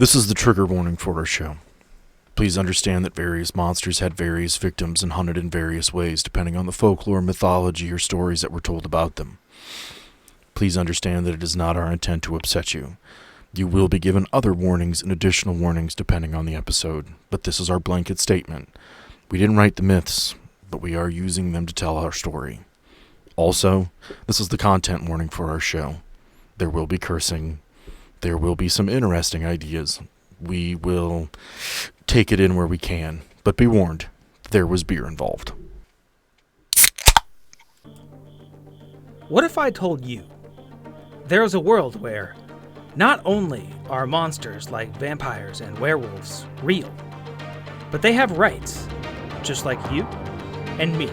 This is the trigger warning for our show. Please understand that various monsters had various victims and hunted in various ways depending on the folklore, mythology, or stories that were told about them. Please understand that it is not our intent to upset you. You will be given other warnings and additional warnings depending on the episode, but this is our blanket statement. We didn't write the myths, but we are using them to tell our story. Also, this is the content warning for our show. There will be cursing. There will be some interesting ideas. We will take it in where we can, but be warned, there was beer involved. What if I told you there is a world where not only are monsters like vampires and werewolves real, but they have rights, just like you and me.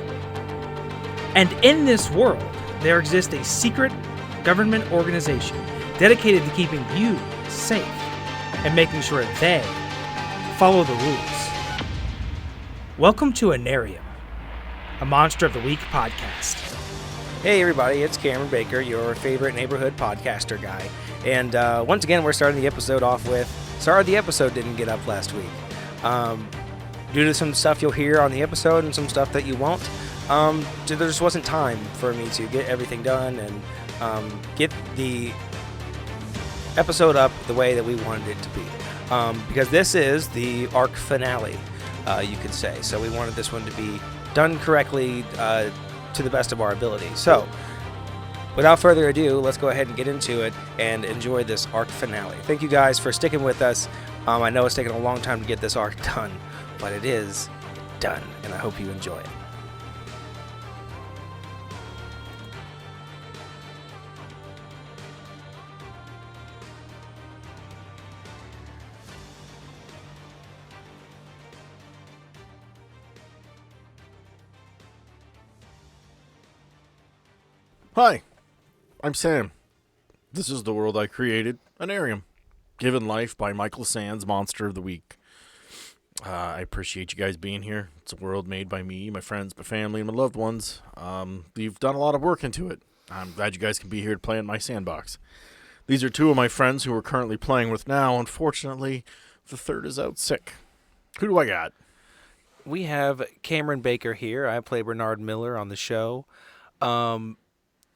And in this world, there exists a secret government organization dedicated to keeping you safe and making sure they follow the rules. Welcome to Anarium, a Monster of the Week podcast. Hey everybody, it's Cameron Baker, your favorite neighborhood podcaster guy. And once again, we're starting the episode off with, sorry the episode didn't get up last week. Due to some stuff you'll hear on the episode and some stuff that you won't, there just wasn't time for me to get everything done and get the episode up the way that we wanted it to be. Because this is the arc finale, you could say. So we wanted this one to be done correctly to the best of our ability. So, without further ado, let's go ahead and get into it and enjoy this arc finale. Thank you guys for sticking with us. I know it's taken a long time to get this arc done, but it is done, and I hope you enjoy it. Hi, I'm Sam. This is the world I created, Anarium, given life by Michael Sands, Monster of the Week. I appreciate you guys being here. It's a world made by me, my friends, my family, and my loved ones. You've done a lot of work into it. I'm glad you guys can be here to play in my sandbox. These are two of my friends who we're currently playing with now. Unfortunately, the third is out sick. Who do I got? We have Cameron Baker here. I play Bernard Miller on the show.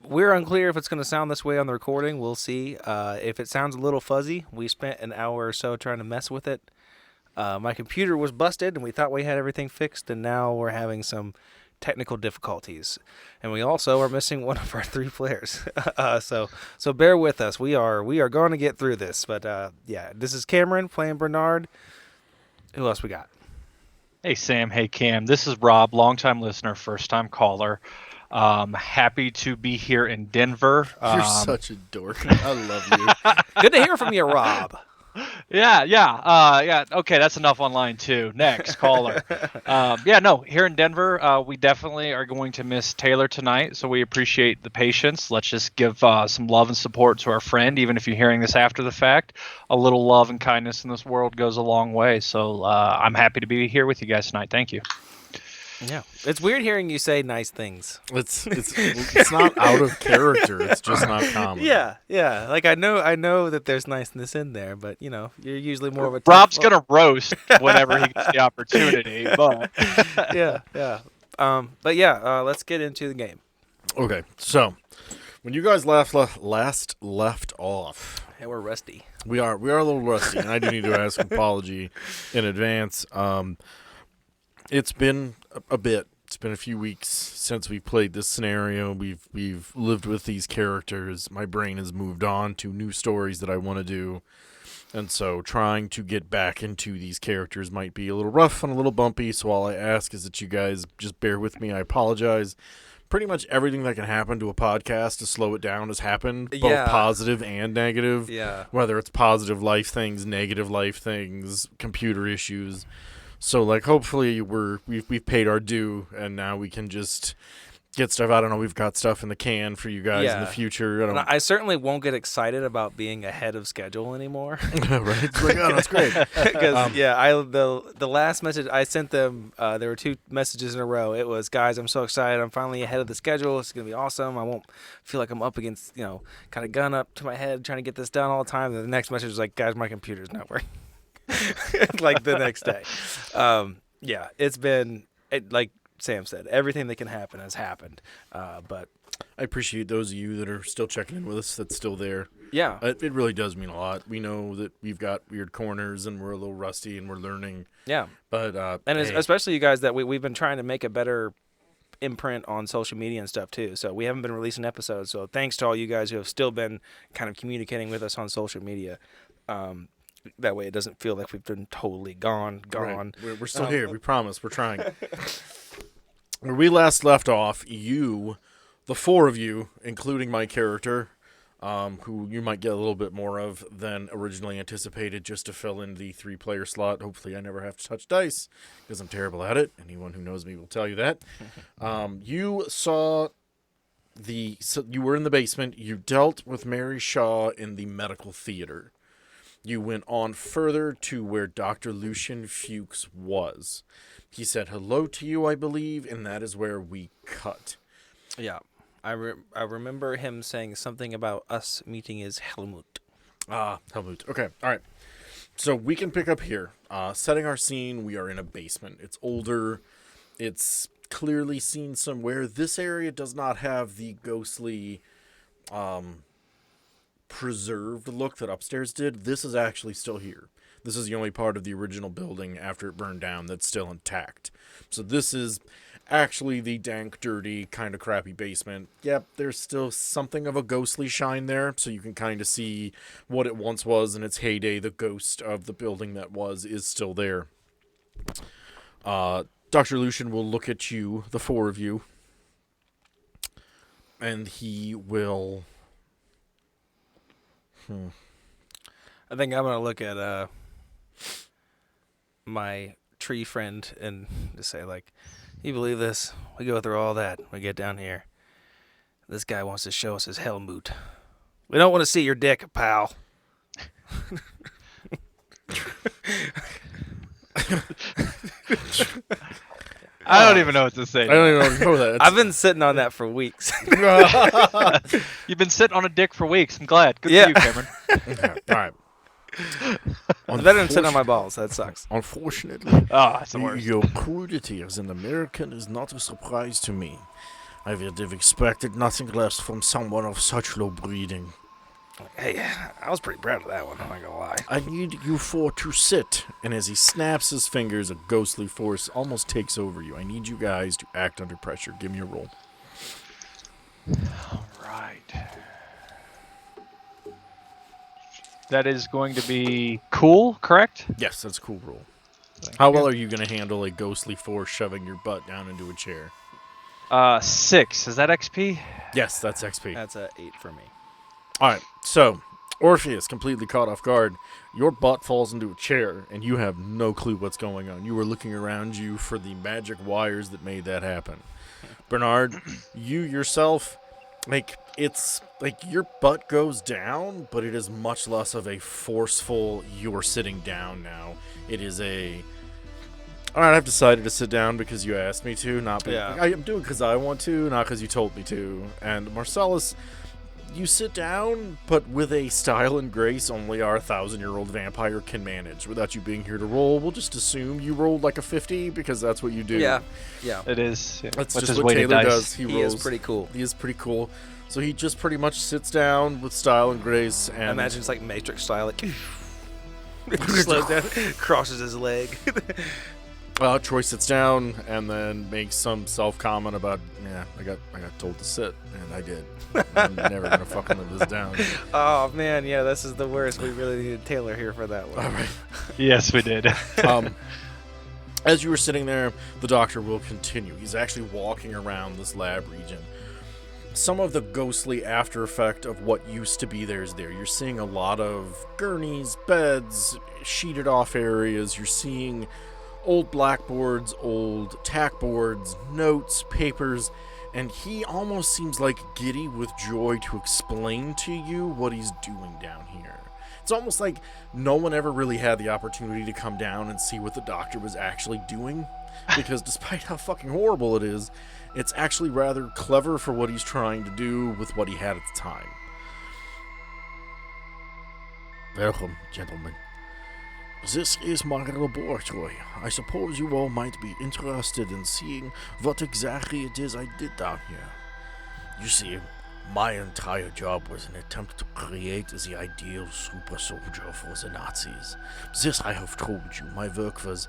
We're unclear if it's going to sound this way on the recording. We'll see. If it sounds a little fuzzy, we spent an hour or so trying to mess with it. My computer was busted, and we thought we had everything fixed, and now we're having some technical difficulties. And we also are missing one of our three players. So bear with us. We are going to get through this. But yeah, this is Cameron playing Bernard. Who else we got? Hey, Sam. Hey, Cam. This is Rob, longtime listener, first-time caller. Happy to be here in Denver. You're such a dork. I love you. Good to hear from you, Rob. Yeah. Okay, that's enough online too. Next caller. Here in Denver, we definitely are going to miss Taylor tonight, so we appreciate the patience. Let's just give some love and support to our friend, even if you're hearing this after the fact. A little love and kindness in this world goes a long way. So I'm happy to be here with you guys tonight. Thank you. Yeah, it's weird hearing you say nice things. It's not out of character. It's just not common. Yeah. Like I know that there's niceness in there, but you're usually more of a Rob's gonna roast whenever he gets the opportunity. But let's get into the game. Okay, so when you guys last left off, Hey, we're rusty. We are a little rusty, and I do need to ask an apology in advance. It's been a bit. It's been a few weeks since we played this scenario. We've lived with these characters. My brain has moved on to new stories that I want to do. And so trying to get back into these characters might be a little rough and a little bumpy. So all I ask is that you guys just bear with me. I apologize. Pretty much everything that can happen to a podcast to slow it down has happened, both positive and negative. Yeah. Whether it's positive life things, negative life things, computer issues. So, hopefully we've paid our due, and now we can just get stuff. I don't know. We've got stuff in the can for you guys in the Yeah. future. And I certainly won't get excited about being ahead of schedule anymore. Right? It's like, oh, that's great. Because the last message I sent them, there were 2 messages in a row. It was, guys, I'm so excited. I'm finally ahead of the schedule. It's gonna be awesome. I won't feel like I'm up against, kind of gun up to my head trying to get this done all the time. And the next message was like, guys, my computer's not working. Like the next day. It's been like Sam said, everything that can happen has happened. But I appreciate those of you that are still checking in with us. That's still there. yeah, It really does mean a lot. We know that we've got weird corners and we're a little rusty and we're learning. yeah. But And hey, especially you guys that we've been trying to make a better imprint on social media and stuff too. So we haven't been releasing episodes. So thanks to all you guys who have still been kind of communicating with us on social media. That way it doesn't feel like we've been totally gone. right, we're still here. We promise. We're trying. Where we last left off, you, the 4 of you, including my character, who you might get a little bit more of than originally anticipated, just to fill in the 3-player slot. Hopefully I never have to touch dice, because I'm terrible at it. Anyone who knows me will tell you that. You saw so you were in the basement. You dealt with Mary Shaw in the medical theater. You went on further to where Dr. Lucian Fuchs was. He said hello to you, I believe, and that is where we cut. Yeah. I remember him saying something about us meeting his Helmut. Helmut. Okay, all right. So we can pick up here. Setting our scene, we are in a basement. It's older. It's clearly seen somewhere. This area does not have the ghostly, preserved look that upstairs did. This is actually still here. This is the only part of the original building after it burned down that's still intact. So this is actually the dank, dirty, kind of crappy basement. Yep, there's still something of a ghostly shine there, so you can kind of see what it once was in its heyday. The ghost of the building that was is still there. Dr. Lucian will look at you, the 4 of you, and he will... I think I'm going to look at my tree friend and just say, like, you believe this? We go through all that. We get down here. This guy wants to show us his Helmut. We don't want to see your dick, pal. I don't even know what to say. I don't even know that. I've been sitting on that for weeks. You've been sitting on a dick for weeks. I'm glad. Good Yeah. for you, Cameron. Okay, all right. It's better than sitting on my balls. That sucks. Unfortunately, Oh, that's the worst. your crudity as an American is not a surprise to me. I would have expected nothing less from someone of such low breeding. Hey, I was pretty proud of that one. I'm not going to lie. I need you 4 to sit. And as he snaps his fingers, a ghostly force almost takes over you. I need you guys to act under pressure. Give me a roll. Right. That is going to be cool, correct? Yes, that's a cool roll. How well are you going to handle a ghostly force shoving your butt down into a chair? 6. Is that XP? Yes, that's XP. That's a 8 for me. All right, so Orpheus, completely caught off guard. Your butt falls into a chair, and you have no clue what's going on. You were looking around you for the magic wires that made that happen. Bernard, you yourself, it's like your butt goes down, but it is much less of a forceful, you're sitting down now. It is a... All right, I've decided to sit down because you asked me to, not because Yeah. I am doing because I want to, not because you told me to. And Marcellus, you sit down, but with a style and grace only our 1,000-year-old vampire can manage. Without you being here to roll, we'll just assume you rolled like a 50 because that's what you do. Yeah. It is. Yeah. That's What's just his what weighted Taylor dice? does. He He rolls. is pretty cool. He is pretty cool. So he just pretty much sits down with style and grace. And I imagine it's like Matrix style. Like, slows down, crosses his leg. Troy sits down and then makes some self-comment about, I got told to sit, and I did. I'm never gonna fucking live this down. Oh man, yeah, this is the worst. We really needed Taylor here for that one. All right. Yes, we did. As you were sitting there, the doctor will continue. He's actually walking around this lab region. Some of the ghostly after effect of what used to be there is there. You're seeing a lot of gurneys, beds, sheeted off areas. You're seeing old blackboards, old tack boards, notes, papers, and he almost seems like giddy with joy to explain to you what he's doing down here. It's almost like no one ever really had the opportunity to come down and see what the doctor was actually doing, because despite how fucking horrible it is, it's actually rather clever for what he's trying to do with what he had at the time. Welcome, gentlemen. This is my laboratory. I suppose you all might be interested in seeing what exactly it is I did down here. You see, my entire job was an attempt to create the ideal super soldier for the Nazis. This I have told you, my work was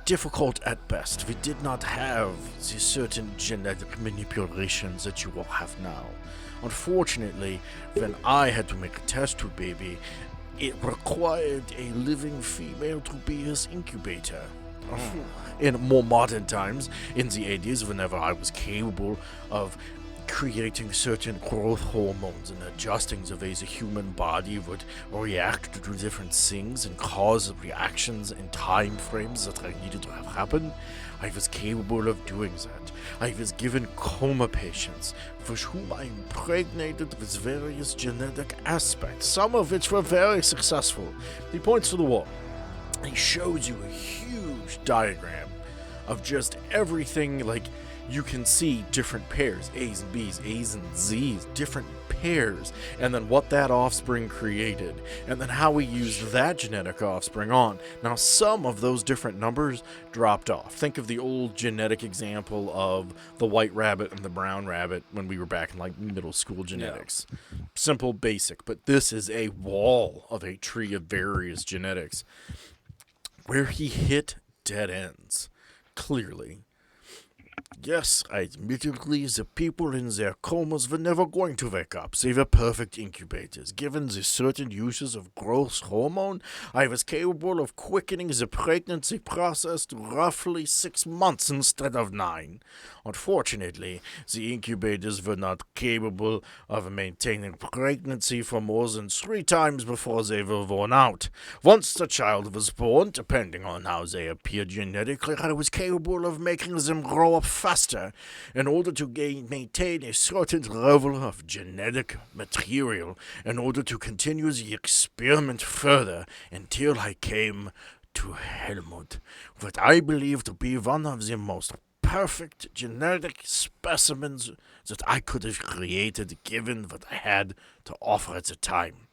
difficult at best. We did not have the certain genetic manipulations that you all have now. Unfortunately, when I had to make a test tube baby, it required a living female to be his incubator. In more modern times, in the 80s, whenever I was capable of creating certain growth hormones and adjusting the way the human body would react to different things and cause reactions in time frames that I needed to have happen, I was capable of doing that. I was given coma patients with whom I impregnated with various genetic aspects, some of which were very successful. He points to the wall. He shows you a huge diagram of just everything. Like, you can see different pairs, A's and B's, A's and Z's, different pairs, and then what that offspring created, and then how we used that genetic offspring on. Now, some of those different numbers dropped off. Think of the old genetic example of the white rabbit and the brown rabbit when we were back in like middle school genetics. Yeah. Simple, basic, but this is a wall of a tree of various genetics where he hit dead ends, clearly. Yes, admittedly, the people in their comas were never going to wake up. They were perfect incubators. Given the certain uses of growth hormone, I was capable of quickening the pregnancy process to roughly 6 months instead of 9. Unfortunately, the incubators were not capable of maintaining pregnancy for more than 3 times before they were worn out. Once the child was born, depending on how they appeared genetically, I was capable of making them grow up faster in order to maintain a certain level of genetic material in order to continue the experiment further until I came to Helmut, what I believe to be one of the most perfect genetic specimens that I could have created given what I had to offer at the time.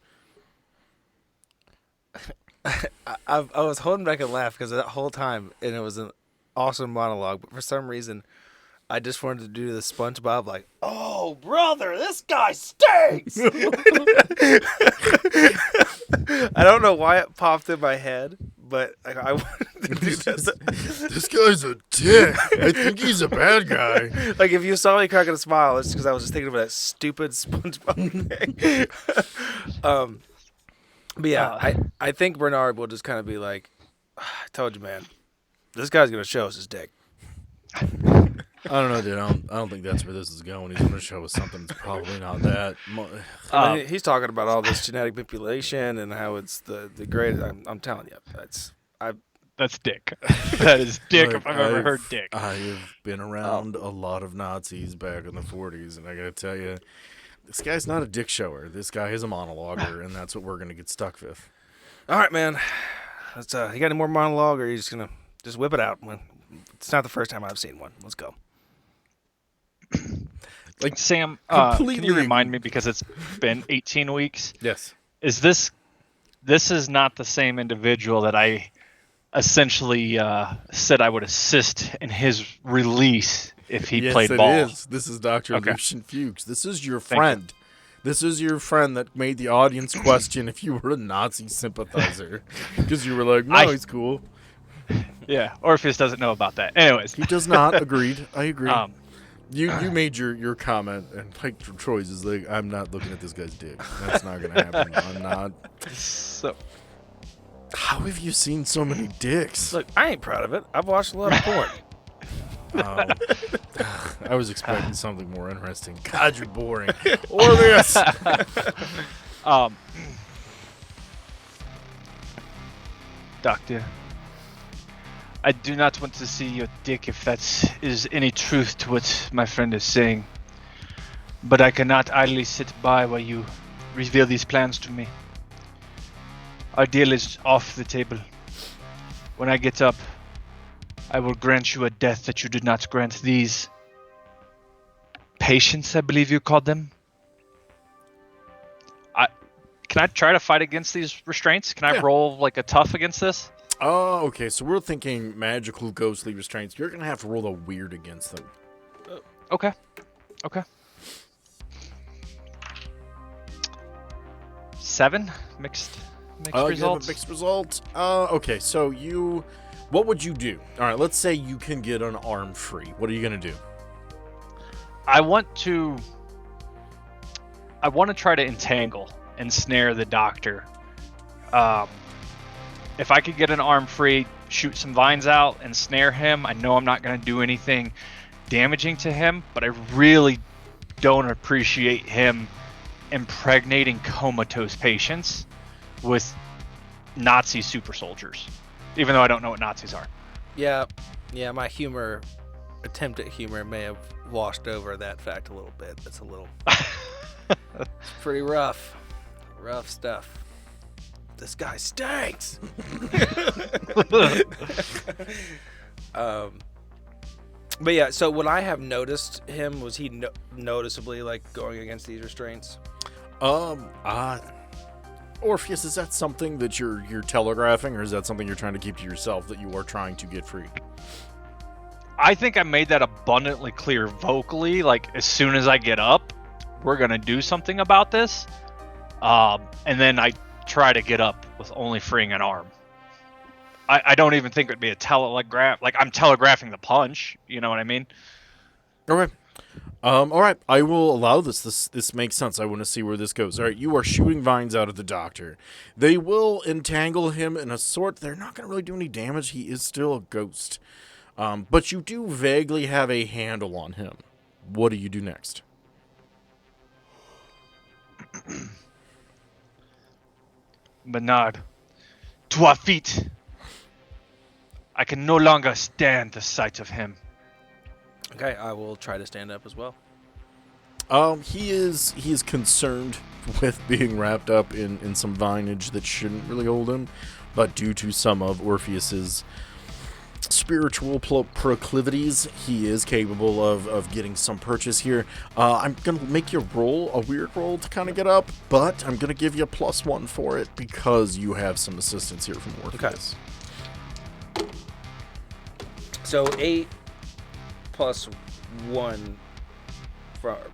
I was holding back a laugh because that whole time, and it was an awesome monologue, but for some reason, I just wanted to do the SpongeBob, like, oh, brother, this guy stinks! I don't know why it popped in my head, but I wanted to do that. This guy's a dick. I think he's a bad guy. Like, if you saw me cracking a smile, it's because I was just thinking of that stupid SpongeBob thing. But yeah, I think Bernard will just kind of be like, I told you, man, this guy's going to show us his dick. I don't know, dude. I don't think that's where this is going. He's going to show us something that's probably not that. I mean, he's talking about all this genetic manipulation and how it's the greatest. I'm telling you, that's dick. That is dick Look, if I've ever heard dick. I have been around a lot of Nazis back in the 40s, and I got to tell you, this guy's not a dick shower. This guy is a monologuer, and that's what we're going to get stuck with. All right, man. Let's, you got any more monologue, or are you just going to just whip it out? It's not the first time I've seen one. Let's go. Like Sam, can you remind me, because it's been 18 weeks? Yes. Is this is not the same individual that I essentially said I would assist in his release if he played ball? Yes, it is. This is Dr. Lucian Fuchs. This is your friend. This is your friend that made the audience question if you were a Nazi sympathizer. Because you were like, no, he's cool. Yeah, Orpheus doesn't know about that. Anyways. He does not. Agreed. I agree. You made your comment, and like Troy's is like, I'm not looking at this guy's dick. That's not going to happen. I'm not. So, how have you seen so many dicks? Look, I ain't proud of it. I've watched a lot of porn. I was expecting something more interesting. God, you're boring. Orpheus! Doctor, I do not want to see your dick if that is any truth to what my friend is saying. But I cannot idly sit by while you reveal these plans to me. Our deal is off the table. When I get up, I will grant you a death that you did not grant these patients, I believe you called them. Can I try to fight against these restraints? Can I roll like a tough against this? Oh, okay. So we're thinking magical ghostly restraints. You're gonna have to roll a weird against them. Okay. 7 mixed You have results. a mixed result. Okay. So what would you do? All right. Let's say you can get an arm free. What are you gonna do? I want to try to entangle and snare the doctor. If I could get an arm free, shoot some vines out and snare him, I know I'm not going to do anything damaging to him, but I really don't appreciate him impregnating comatose patients with Nazi super soldiers, even though I don't know what Nazis are. Yeah, my attempt at humor may have washed over that fact a little bit. That's a little... it's pretty rough. Rough stuff. This guy stinks! But yeah, so would I have noticed him? Was he noticeably, like, going against these restraints? Orpheus, is that something that you're telegraphing, or is that something you're trying to keep to yourself that you are trying to get free? I think I made that abundantly clear vocally, like, as soon as I get up, we're going to do something about this. And then I try to get up with only freeing an arm. I don't even think it would be a telegraph. Like, I'm telegraphing the punch. You know what I mean? Okay. All right. I will allow this. This makes sense. I want to see where this goes. All right. You are shooting vines out of the doctor. They will entangle him in a sort. They're not going to really do any damage. He is still a ghost. But you do vaguely have a handle on him. What do you do next? Bernard, to our feet. I can no longer stand the sight of him. Okay, I will try to stand up as well. He is concerned with being wrapped up in some vinage that shouldn't really hold him, but due to some of Orpheus's spiritual proclivities, he is capable of getting some purchase here. I'm gonna make you roll a weird roll to kind of get up, but I'm gonna give you a +1 for it because you have some assistance here from Orpheus. Okay. So 8 plus 1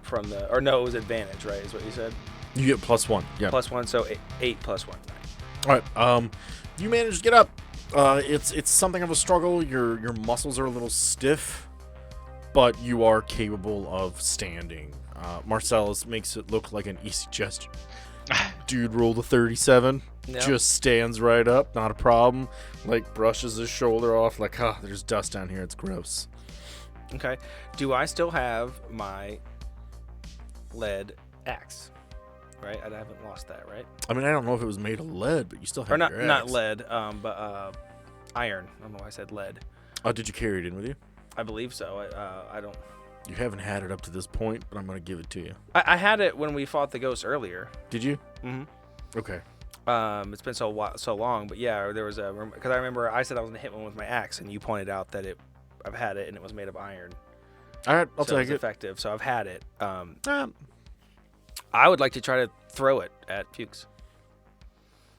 from the, or no, it was advantage, right? Is what you said. You get +1. Yeah. +1, so 8 plus 1. All right. You manage to get up. It's something of a struggle. Your muscles are a little stiff, but you are capable of standing. Marcellus makes it look like an easy gesture. Dude rolled a 37. Yep. Just stands right up, not a problem. Like brushes his shoulder off, like, there's dust down here. It's gross. Okay. Do I still have my lead axe? Right? I haven't lost that, right? I mean, I don't know if it was made of lead, but you still have Or not your not axe. lead, but iron. I don't know why I said lead. Did you carry it in with you? I believe so. I don't. You haven't had it up to this point, but I'm going to give it to you. I had it when we fought the ghost earlier. Did you? Mm-hmm. Okay. It's been so long, but yeah, there was because I remember I said I was gonna hit one with my axe, and you pointed out that I've had it and it was made of iron. All right, I'll so take it's it. effective. So I've had it. I would like to try to throw it at Pukes.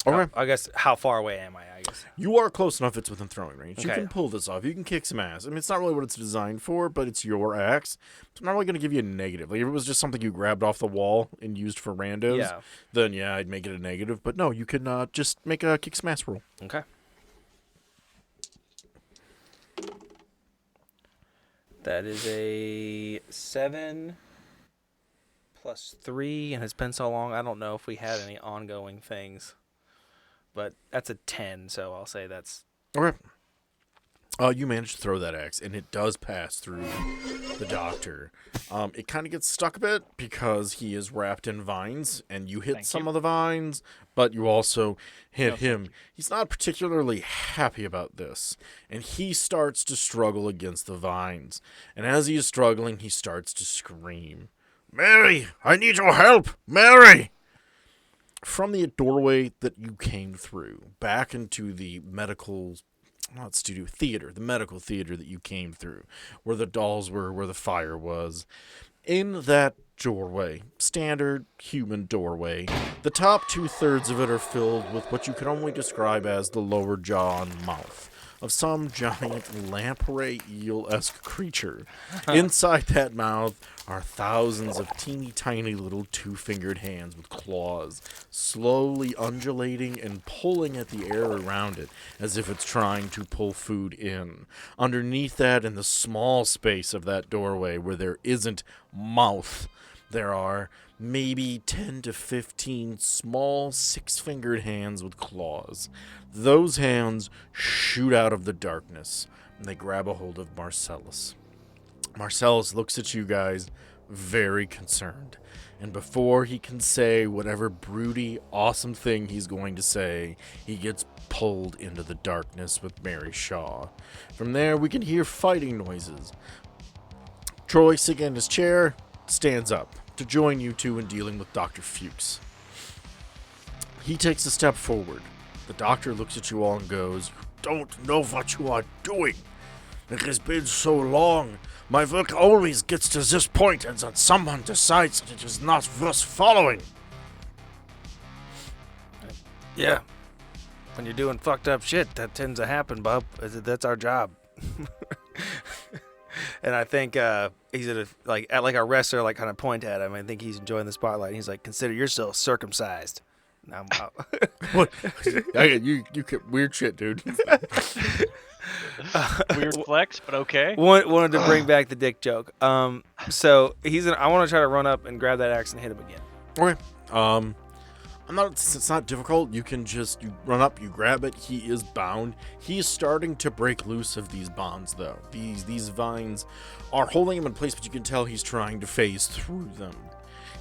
Okay. I guess how far away am I? I guess. You are close enough it's within throwing range. You Okay. can pull this off. You can kick some ass. I mean, it's not really what it's designed for, but it's your axe. So I'm not really going to give you a negative. Like, if it was just something you grabbed off the wall and used for randos, Yeah. then yeah, I'd make it a negative. But no, you can just make a kick some ass roll. Okay. That is a 7 plus 3, and it's been so long. I don't know if we had any ongoing things, but that's a 10. So I'll say that's Okay. You manage to throw that axe, and it does pass through the doctor. It kind of gets stuck a bit because he is wrapped in vines, and you hit Thank some you. of the vines, but you also hit No, him. He's not particularly happy about this, and he starts to struggle against the vines. And as he is struggling, he starts to scream, "Mary, I need your help! Mary!" From the doorway that you came through, back into the medical not studio theater, the medical theater that you came through, where the dolls were, where the fire was. In that doorway, standard human doorway, the top 2/3 of it are filled with what you can only describe as the lower jaw and mouth of some giant lamprey eel-esque creature. Inside that mouth are thousands of teeny tiny little two-fingered hands with claws, slowly undulating and pulling at the air around it as if it's trying to pull food in. Underneath that, in the small space of that doorway where there isn't mouth, there are maybe 10 to 15 small six-fingered hands with claws. Those hands shoot out of the darkness, and they grab a hold of Marcellus. Marcellus looks at you guys very concerned, and before he can say whatever broody, awesome thing he's going to say, he gets pulled into the darkness with Mary Shaw. From there, we can hear fighting noises. Troy, sitting in his chair, stands up to join you two in dealing with Dr. Fuchs. He takes a step forward. The doctor looks at you all and goes, "You don't know what you are doing. It has been so long. My work always gets to this point, and then someone decides that it is not worth following." Yeah. When you're doing fucked up shit, that tends to happen, bub. That's our job. And I think he's at a wrestler, like kind of point at him. I think he's enjoying the spotlight. He's like, "Consider yourself circumcised." Now I'm out. What? You get weird shit, dude. Weird flex, but okay. Wanted to bring back the dick joke. So I want to try to run up and grab that axe and hit him again. Okay. It's not difficult. You run up, you grab it. He is bound. He is starting to break loose of these bonds, though. These vines are holding him in place, but you can tell he's trying to phase through them.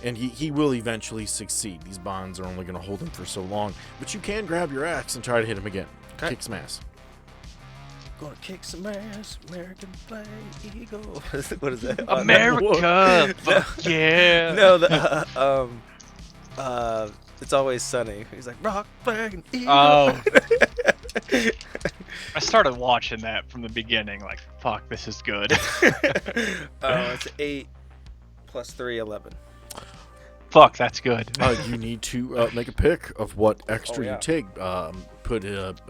And he will eventually succeed. These bonds are only going to hold him for so long. But you can grab your axe and try to hit him again. Okay. Kick some ass. Gonna kick some ass, American flag eagle. What is that? America, fuck yeah. No, it's always sunny. He's like rock flag and eagle. Oh. I started watching that from the beginning. Like, fuck, this is good. It's 8 plus 3, 11. Fuck, that's good. You need to make a pick of what extra yeah. you take.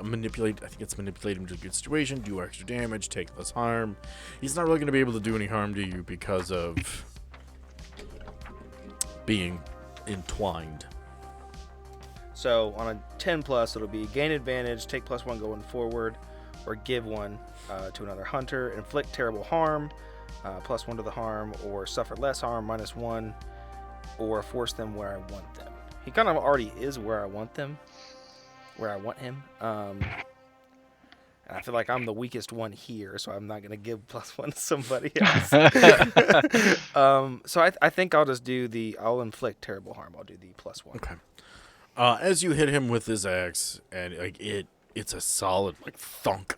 Manipulate. I think it's manipulate him to a good situation. Do extra damage. Take less harm. He's not really going to be able to do any harm to you because of being entwined. So on a 10 plus, it'll be gain advantage, take +1 going forward, or give 1 to another hunter, inflict terrible harm, +1 to the harm, or suffer less harm, -1, or force them where I want them. He kind of already is where I want him. And I feel like I'm the weakest one here, so I'm not going to give +1 to somebody else. So I think I'll just do I'll inflict terrible harm. I'll do the +1. Okay. As you hit him with his axe, and it's a solid thunk,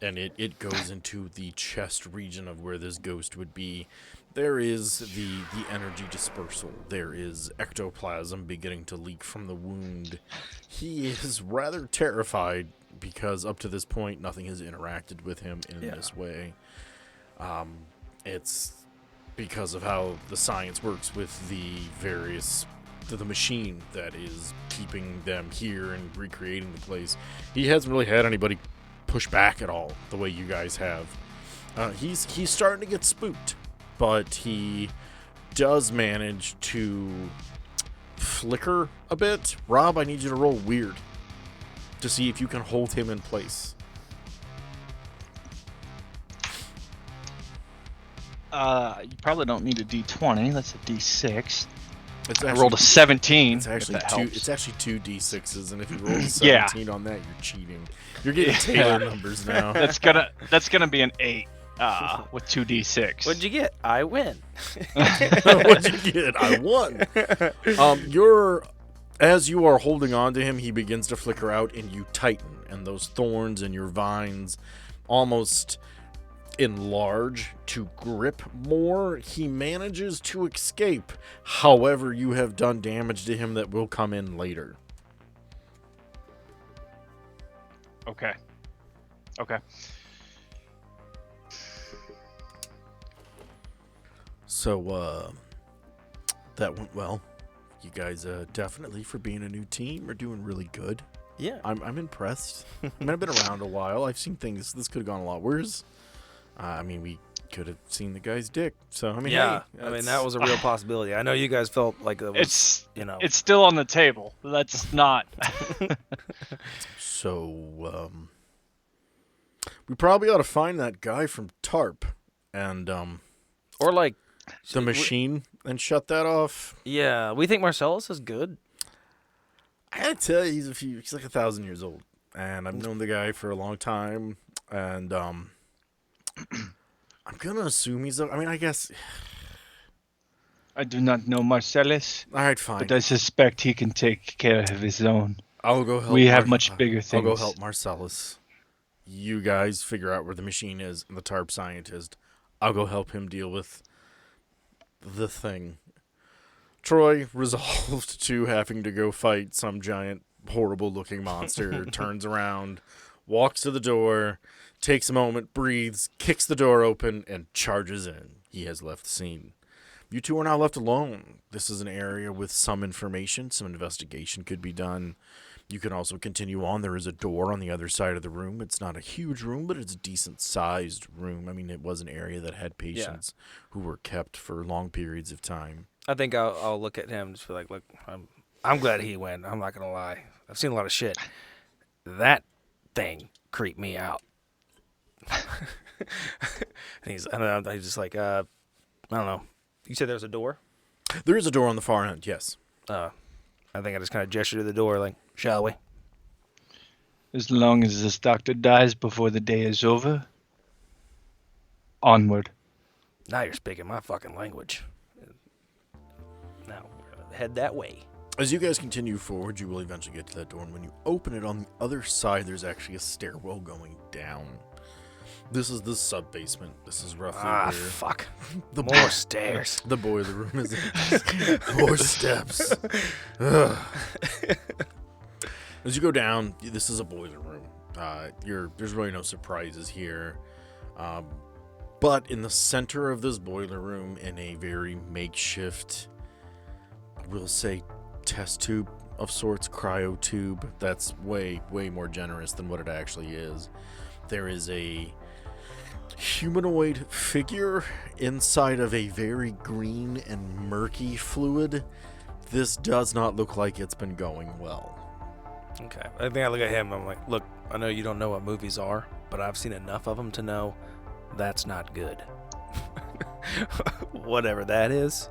and it goes into the chest region of where this ghost would be. There is the energy dispersal. There is ectoplasm beginning to leak from the wound. He is rather terrified because up to this point nothing has interacted with him in this way. It's because of how the science works with the machine that is keeping them here and recreating the place. He hasn't really had anybody push back at all the way you guys have. He's starting to get spooked, but he does manage to flicker a bit. Rob, I need you to roll weird to see if you can hold him in place. You probably don't need a D20. That's a D6. It's I rolled a 17. It's actually if that two. helps. It's actually two d6s, and if you roll a Yeah. 17 on that, you're cheating. You're getting Taylor numbers now. That's gonna be an 8 with 2d6. What'd you get? I win. What'd you get? I won. As you are holding on to him, he begins to flicker out, and you tighten, and those thorns and your vines almost enlarge to grip more. He manages to escape. However, you have done damage to him that will come in later. Okay. So, that went well. You guys, definitely, for being a new team, are doing really good. Yeah. I'm impressed. I mean, I've been around a while. I've seen things. This could have gone a lot worse. I mean, we could have seen the guy's dick. So, I mean, Yeah. hey, I mean, that was a real possibility. I know you guys felt like it was, It's still on the table. That's not. So, we probably ought to find that guy from TARP and or like, the machine and shut that off. yeah, we think Marcellus is good. I gotta tell you, he's like 1,000 years old, and I've known the guy for a long time, and I'm gonna assume I guess. I do not know Marcellus, All right, fine. but I suspect he can take care of his own. I'll go help. We have much bigger I'll go things. help Marcellus. You guys figure out where the machine is and the TARP scientist. I'll go help him deal with the thing. Troy, resolved to having to go fight some giant, horrible-looking monster, turns around, walks to the door, takes a moment, breathes, kicks the door open, and charges in. He has left the scene. You two are now left alone. This is an area with some information. Some investigation could be done. You can also continue on. There is a door on the other side of the room. It's not a huge room, but it's a decent-sized room. I mean, it was an area that had patients who were kept for long periods of time. I think I'll look at him and just feel like, look, I'm glad he went. I'm not gonna lie. I've seen a lot of shit. That thing creeped me out. And he's just like, I don't know. You said there was a door? There is a door on the far end, yes. I think I just kind of gestured to the door, like, shall we? As long as this doctor dies before the day is over, onward. Now you're speaking my fucking language. Now, we're gonna head that way. As you guys continue forward, you will eventually get to that door, and when you open it, on the other side, there's actually a stairwell going down. This is the sub-basement. This is roughly where... Fuck. The More stairs. The boiler room is more steps. Ugh. As you go down, this is a boiler room. There's really no surprises here. But in the center of this boiler room, in a very makeshift, we'll say, test tube of sorts, cryo tube, that's way, way more generous than what it actually is. There is a humanoid figure inside of a very green and murky fluid. This does not look like it's been going well. Okay. I think I look at him, I'm like, look, I know you don't know what movies are, but I've seen enough of them to know that's not good. Whatever that is,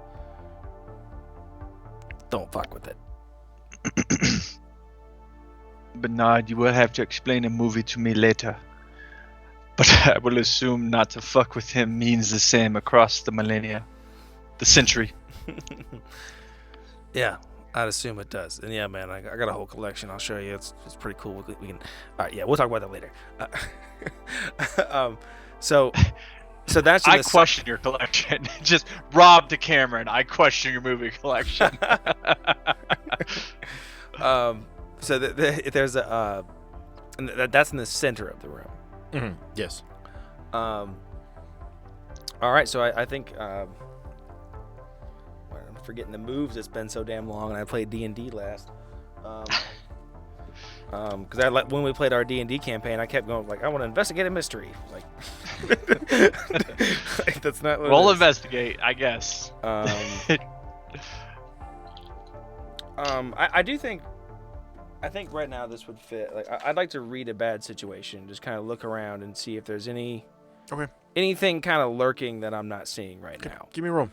don't fuck with it. Bernard, you will have to explain a movie to me later. But I will assume not to fuck with him means the same across the millennia. The century. Yeah, I'd assume it does. And yeah, man, I got a whole collection. I'll show you. It's pretty cool. We can. All right, yeah, we'll talk about that later. So that's. I question your collection. Just Rob the Cameron. I question your movie collection. So there's a. And that's in the center of the room. Mm-hmm. Yes. All right, so I think. I'm forgetting the moves. It's been so damn long, and I played D&D last. Because when we played our D&D campaign, I kept going like, I want to investigate a mystery. Like, like that's not. What Roll investigate, I guess. I do think. I think right now this would fit. Like, I'd like to read a bad situation, just kind of look around and see if there's anything kind of lurking that I'm not seeing right now. Give me a roll.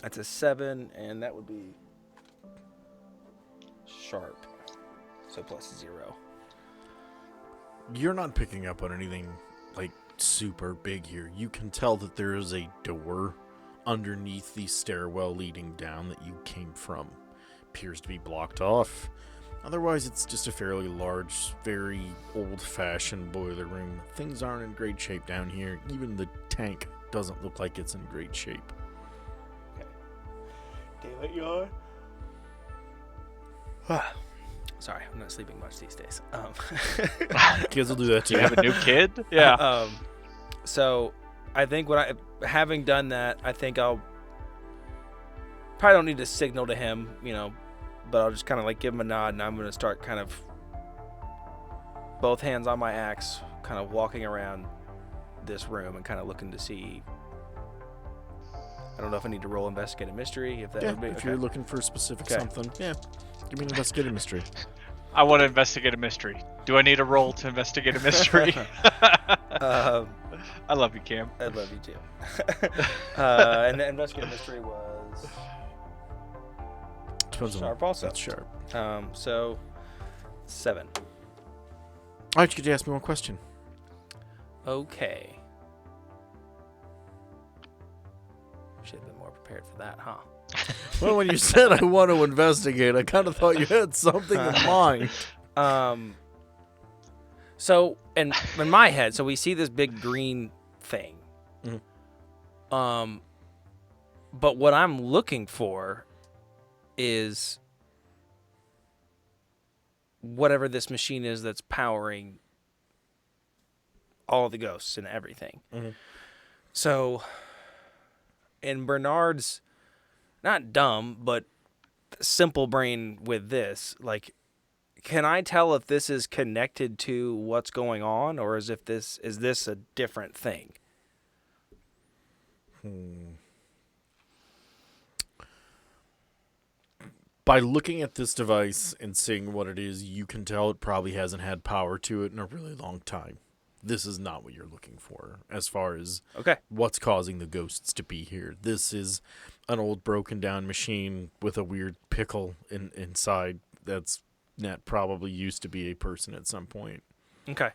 That's a 7, and that would be sharp. So plus 0. You're not picking up on anything like super big here. You can tell that there is a door underneath the stairwell leading down that you came from. Appears to be blocked off. Otherwise, it's just a fairly large, very old-fashioned boiler room. Things aren't in great shape down here. Even the tank doesn't look like it's in great shape. Daylight yawn. Sorry, I'm not sleeping much these days. Kids will do that Do too. you have a new kid? Yeah. So I think having done that, I think I'll probably don't need to signal to him, but I'll just kind of like give him a nod, and I'm going to start kind of both hands on my axe, kind of walking around this room and kind of looking to see. I don't know if I need to roll investigate a mystery. If that would be If okay. you're looking for a specific Okay. something, give me an investigative mystery. I want to investigate a mystery. Do I need a roll to investigate a mystery? I love you, Cam. I love you too. And the investigative mystery was Depends on sharp also. That's sharp. So 7. All right, you get to ask me one question. Okay. Should have been more prepared for that, huh? Well, when you said I want to investigate, I kind of thought you had something in mind. So in my head, so we see this big green thing. Mhm. But what I'm looking for is whatever this machine is that's powering all the ghosts and everything. Mhm. So in Bernard's not dumb, but simple brain with this, like, can I tell if this is connected to what's going on, or is this a different thing? By looking at this device and seeing what it is, you can tell it probably hasn't had power to it in a really long time. This is not what you're looking for as far as Okay. what's causing the ghosts to be here. This is an old broken down machine with a weird pickle inside that probably used to be a person at some point. Okay.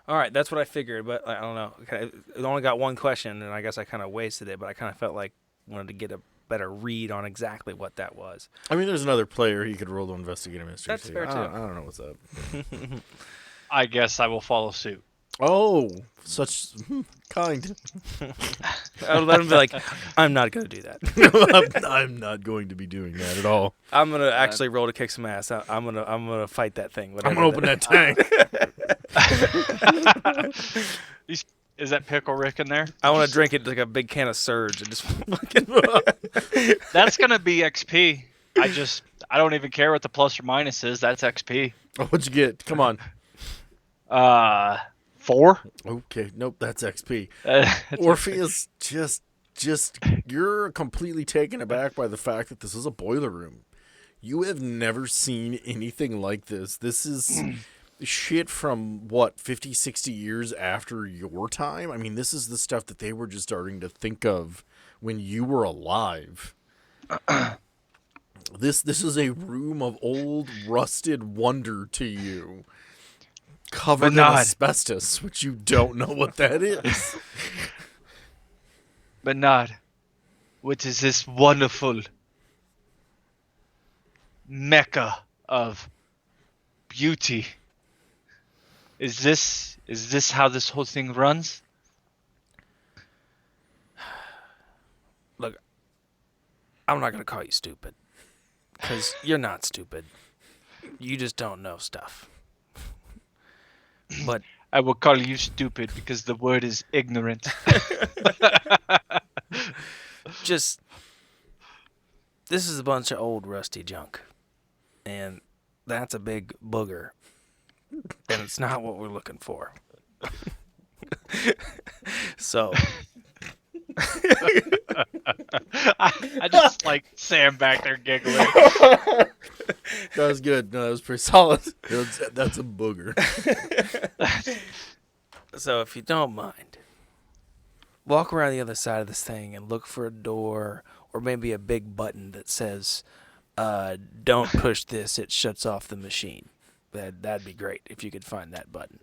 All right, that's what I figured, but I don't know. Okay, it only got one question, and I guess I kind of wasted it, but I kind of felt like I wanted to get a better read on exactly what that was. I mean, there's another player you could roll to investigate a mystery. That's fair, too. I don't know what's up. I guess I will follow suit. Oh, such kind. I'll let him be like, I'm not going to do that. I'm not going to be doing that at all. I'm going to actually roll to kick some ass. I'm gonna fight that thing. I'm gonna open that tank. Is that Pickle Rick in there? I want to drink it like a big can of Surge and just fucking. That's gonna be XP. I don't even care what the plus or minus is. That's XP. What'd you get? Come on. 4. Okay, nope, that's XP. It's Orpheus, just you're completely taken aback by the fact that this is a boiler room. You have never seen anything like this. This is shit from, 50, 60 years after your time? I mean, this is the stuff that they were just starting to think of when you were alive. This is a room of old, rusted wonder to you. Covered in Bernard. asbestos, which you don't know what that is. Bernard, what is this wonderful mecca of beauty? Is this how this whole thing runs? Look, I'm not going to call you stupid. Because you're not stupid. You just don't know stuff. But I will call you stupid because the word is ignorant. just, this is a bunch of old rusty junk. And that's a big booger. And it's not what we're looking for. So, I just like Sam back there giggling. That was good. No, that was pretty solid. That's a booger. so if you don't mind, walk around the other side of this thing and look for a door or maybe a big button that says, "Don't push this; it shuts off the machine." That'd be great if you could find that button.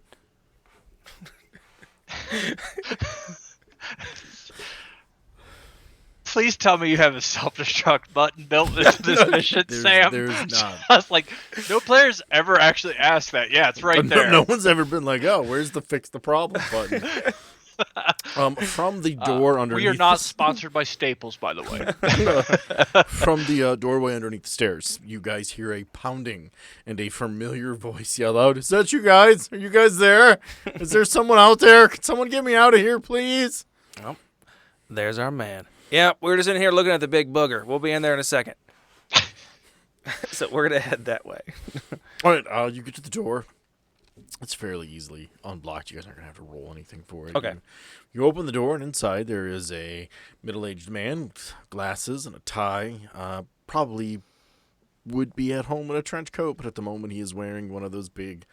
Please tell me you have a self-destruct button built into this mission, Sam. There's not. I was like, no players ever actually asked that. Yeah, it's right there. No one's ever been like, "Oh, where's the fix the problem button?" From the door underneath. We are not sponsored by Staples, by the way. From the doorway underneath the stairs, you guys hear a pounding and a familiar voice yell out, "Is that you guys? Are you guys there? Is there someone out there? Can someone get me out of here, please?" Oh, there's our man. Yeah, we're just in here looking at the big booger. We'll be in there in a second. So we're going to head that way. All right, you get to the door. It's fairly easily unblocked. You guys aren't going to have to roll anything for it. Okay. You open the door, and inside there is a middle-aged man with glasses and a tie. Probably would be at home in a trench coat, but at the moment he is wearing one of those big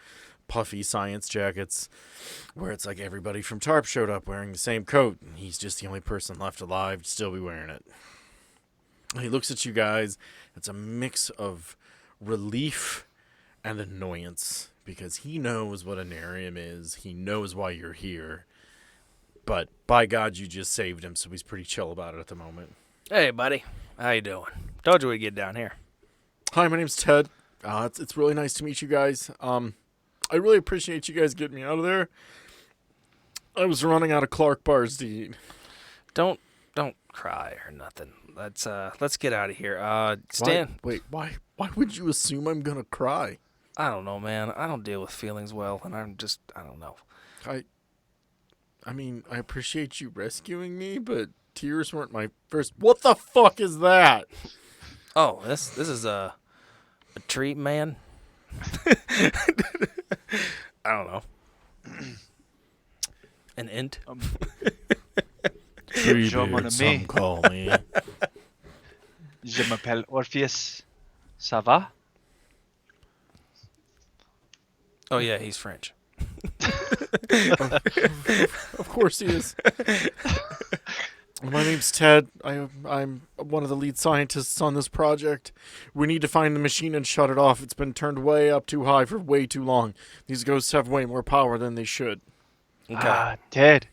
puffy science jackets where it's like everybody from TARP showed up wearing the same coat, and he's just the only person left alive to still be wearing it. He looks at you guys. It's a mix of relief and annoyance because he knows what Anarium is. He knows why you're here. But by God, you just saved him, so he's pretty chill about it at the moment. Hey, buddy. How you doing? Told you we'd get down here. Hi, my name's Ted. It's really nice to meet you guys. I really appreciate you guys getting me out of there. I was running out of Clark bars to eat. Don't cry or nothing. Let's get out of here. Stan. Why would you assume I'm gonna cry? I don't know, man. I don't deal with feelings well, and I don't know. I mean, I appreciate you rescuing me, but tears weren't my first. What the fuck is that? Oh, this is a tree man. I don't know. An int. Treebeard, some call me. Je m'appelle Orpheus. Ça va? Oh yeah, he's French. Of course he is. My name's Ted. I'm one of the lead scientists on this project. We need to find the machine and shut it off. It's been turned way up too high for way too long. These ghosts have way more power than they should. Okay. Ted,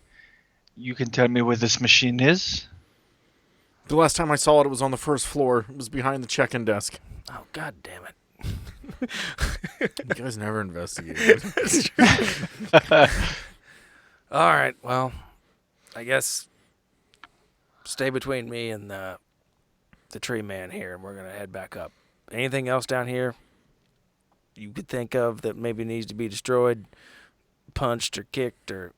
you can tell me where this machine is? The last time I saw it, it was on the first floor. It was behind the check-in desk. Oh, God damn it. You guys never investigated. All right, well, I guess stay between me and the tree man here, and we're going to head back up. Anything else down here you could think of that maybe needs to be destroyed, punched or kicked or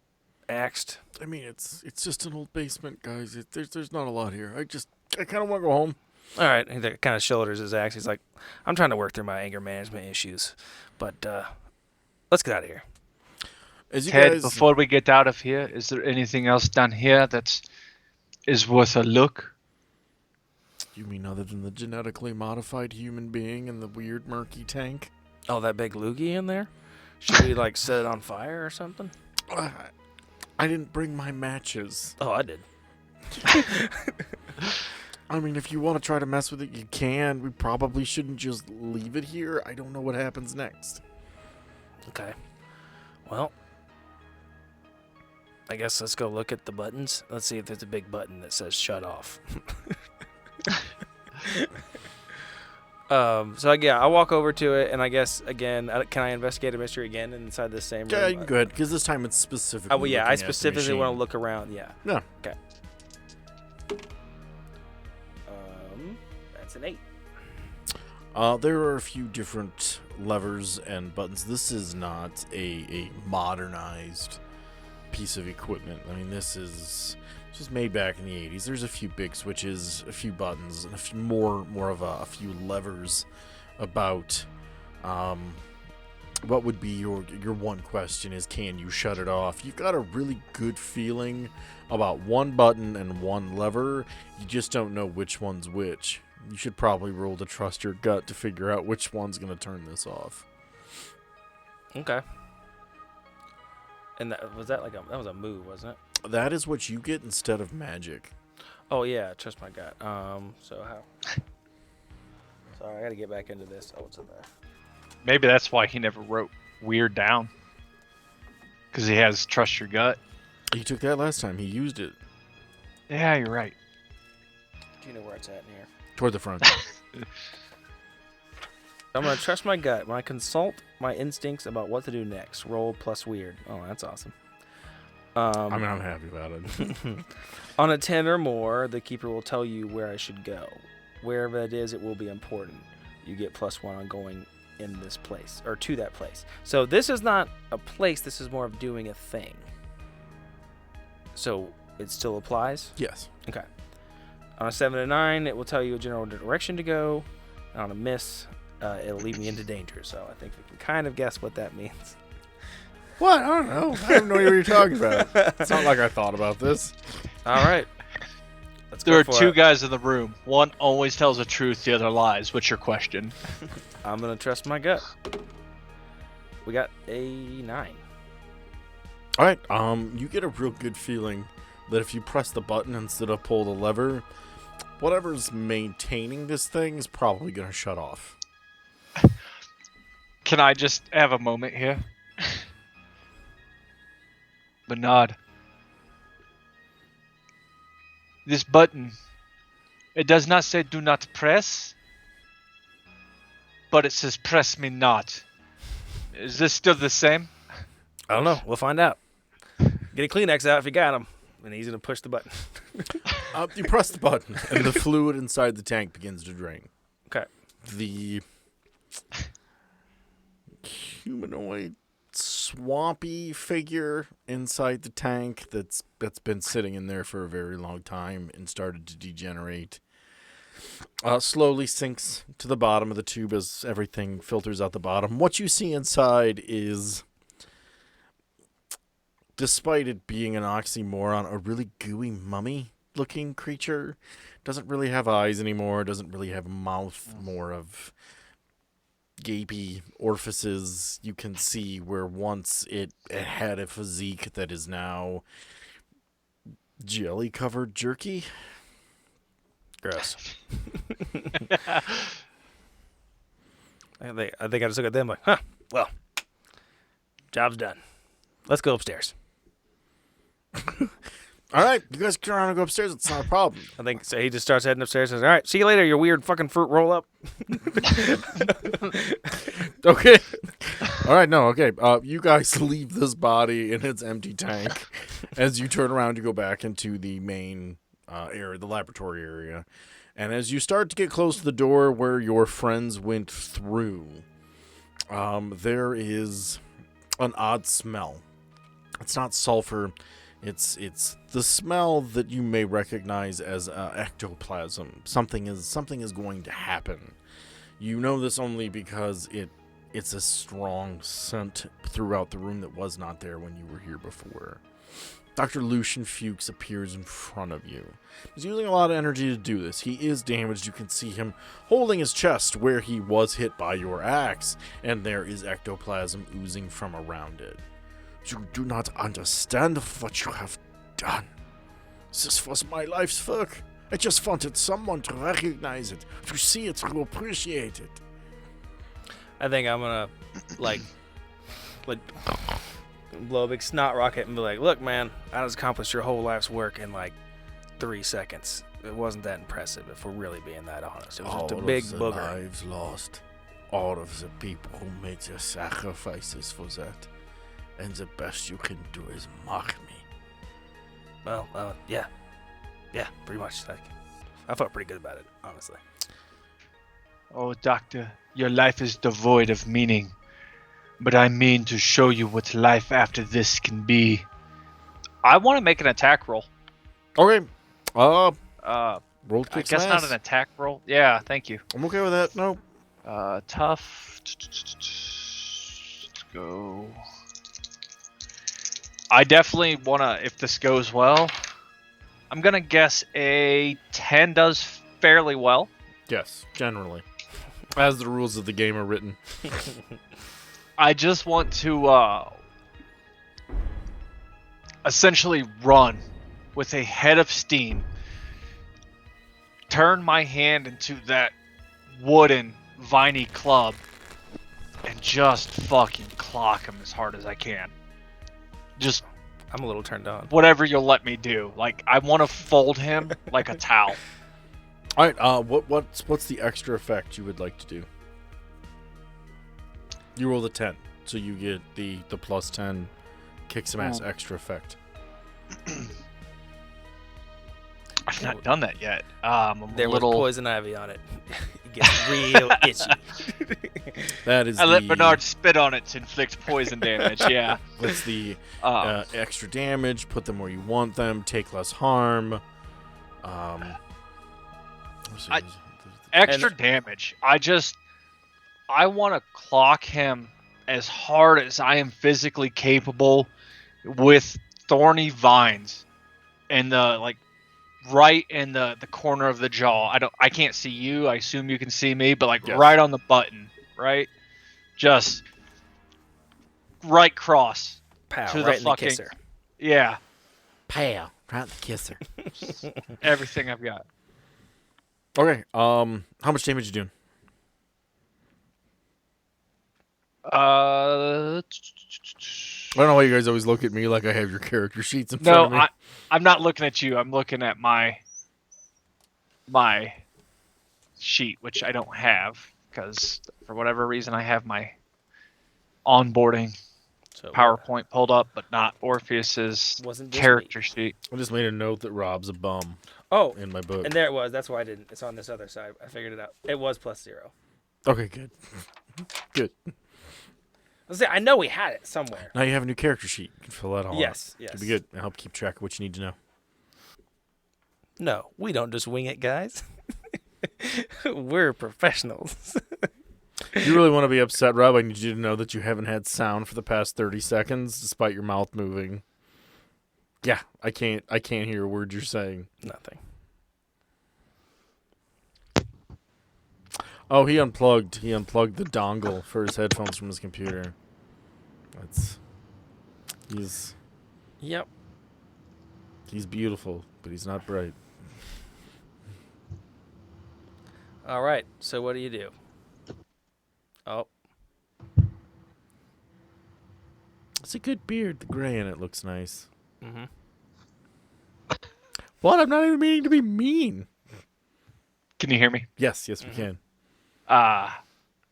axed? I mean, it's just an old basement, guys. There's not a lot here. I kind of want to go home. All right, he kind of shoulders his axe. He's like, I'm trying to work through my anger management issues, but let's get out of here. Ted, before we get out of here, is there anything else down here that is worth a look? You mean other than the genetically modified human being and the weird murky tank? Oh, that big loogie in there? Should we, set it on fire or something? I didn't bring my matches. Oh, I did. I mean, if you want to try to mess with it, you can. We probably shouldn't just leave it here. I don't know what happens next. Okay. Well, I guess let's go look at the buttons. Let's see if there's a big button that says shut off. So yeah, I walk over to it, and I guess again, can I investigate a mystery again inside this same room? Yeah, you can go ahead, because this time it's specifically. Oh well, yeah, I looking at the specifically want to machine. look around. Yeah. Yeah. Okay. That's an 8. There are a few different levers and buttons. This is not a modernized piece of equipment. I mean, this was made back in the 80s. There's a few big switches, a few buttons, and a few more of a few levers about. What would be your one question is, can you shut it off? You've got a really good feeling about one button and one lever. You just don't know which one's which. You should probably roll to trust your gut to figure out which one's going to turn this off. Okay. And that was a move, wasn't it? That is what you get instead of magic. Oh yeah, trust my gut. So how? Sorry, I gotta get back into this. Oh, what's in there? Maybe that's why he never wrote weird down. Because he has trust your gut. He took that last time. He used it Yeah, you're right. Do you know where it's at in here? toward the front. I'm gonna trust my gut when I consult my instincts about what to do next. Roll plus weird. Oh, that's awesome. I'm happy about it. On a 10 or more, the keeper will tell you where I should go. Wherever it is, it will be important. You get +1 on going in this place, or to that place. So this is not a place, this is more of doing a thing. So it still applies? Yes. Okay. On a 7 and 9, it will tell you a general direction to go. And on a miss, it'll lead me into danger. So I think we can kind of guess what that means. What? I don't know. I have no idea what you're talking about. It's not like I thought about this. All right. Let's There go are for two it. guys in the room. One always tells the truth, the other lies. What's your question? I'm going to trust my gut. We got a 9. All right. You get a real good feeling that if you press the button instead of pull the lever, whatever's maintaining this thing is probably going to shut off. Can I just have a moment here? Bernard. This button, it does not say do not press, but it says press me not. Is this still the same? I don't know. We'll find out. Get a Kleenex out if you got them. And he's going to push the button. You press the button, and the fluid inside the tank begins to drain. Okay. The humanoid, swampy figure inside the tank that's been sitting in there for a very long time and started to degenerate slowly sinks to the bottom of the tube as everything filters out the bottom. What you see inside is, despite it being an oxymoron, a really gooey mummy-looking creature. Doesn't really have eyes anymore, doesn't really have a mouth, more of gapy orifices. You can see where once it had a physique that is now jelly-covered jerky. Gross. I think I just look at them like, huh, well, job's done. Let's go upstairs. All right, you guys can around and go upstairs. It's not a problem. I think so. He just starts heading upstairs and says, all right, see you later, you weird fucking fruit roll up. Okay. All right, no, okay. You guys leave this body in its empty tank as you turn around to go back into the main area, the laboratory area. And as you start to get close to the door where your friends went through, there is an odd smell. It's not sulfur. It's the smell that you may recognize as ectoplasm. Something is going to happen. You know this only because it's a strong scent throughout the room that was not there when you were here before. Dr. Lucian Fuchs appears in front of you. He's using a lot of energy to do this. He is damaged. You can see him holding his chest where he was hit by your axe, and there is ectoplasm oozing from around it. You do not understand what you have done. This was my life's work. I just wanted someone to recognize it, to see it, to appreciate it. I think I'm going to, like blow a big snot rocket and be like, look, man, I just accomplished your whole life's work in, 3 seconds. It wasn't that impressive, if we're really being that honest. It was just a big of the booger. lives lost. All of the people who made their sacrifices for that. And the best you can do is mock me. Well, yeah. Yeah, pretty much. I felt pretty good about it, honestly. Oh, Doctor, your life is devoid of meaning. But I mean to show you what life after this can be. I want to make an attack roll. Okay. Roll I kick guess not an attack roll. Yeah, thank you. I'm okay with that. No. Tough. Let's go. I definitely want to, if this goes well, I'm going to guess a 10 does fairly well. Yes, generally. As the rules of the game are written. I just want to essentially run with a head of steam turn my hand into that wooden, viney club and just fucking clock him as hard as I can. Just I'm a little turned on. whatever you'll let me do. Like, I want to fold him like a towel. All right. What's the extra effect you would like to do? You roll the 10, so you get the plus 10 kick some ass extra effect. I've not done that yet. I'm There a was little. poison ivy on it. It gets real itchy. That is I let Bernard spit on it to inflict poison damage. Yeah. That's the Um, extra damage. Put them where you want them. Take less harm. Extra damage. I want to clock him as hard as I am physically capable with thorny vines and right in the corner of the jaw. I can't see you. I assume you can see me, but Yes. right on the button, right? Just right cross. Pow, To the right in the fucking- kisser. Yeah, Pow. Right in the kisser. everything I've got. Okay. How much damage you doing? Uh, I don't know why you guys always look at me like I have your character sheets in front no, of me. I'm not looking at you. I'm looking at my sheet, which I don't have because for whatever reason I have my onboarding So PowerPoint pulled up, but not Orpheus's wasn't just character sheet. I just made a note that Rob's a bum Oh, in my book. and there it was. That's why I didn't. It's on this other side. I figured it out. It was +0. Okay, good. Good. Let's say I know we had it somewhere. Now you have a new character sheet. You can fill that all Yes, out. yes. It'll be good. It'll help keep track of what you need to know. No, we don't just wing it, guys. We're professionals. If you really want to be upset, Rob, I need you to know that you haven't had sound for the past 30 seconds, despite your mouth moving. Yeah, I can't hear a word you're saying. Nothing. Oh, he unplugged the dongle for his headphones from his computer. Yep. He's beautiful, but he's not bright. All right. So what do you do? Oh, It's a good beard. The gray in it looks nice. mm-hmm. What? I'm not even meaning to be mean. Can you hear me? Yes, we can. Uh,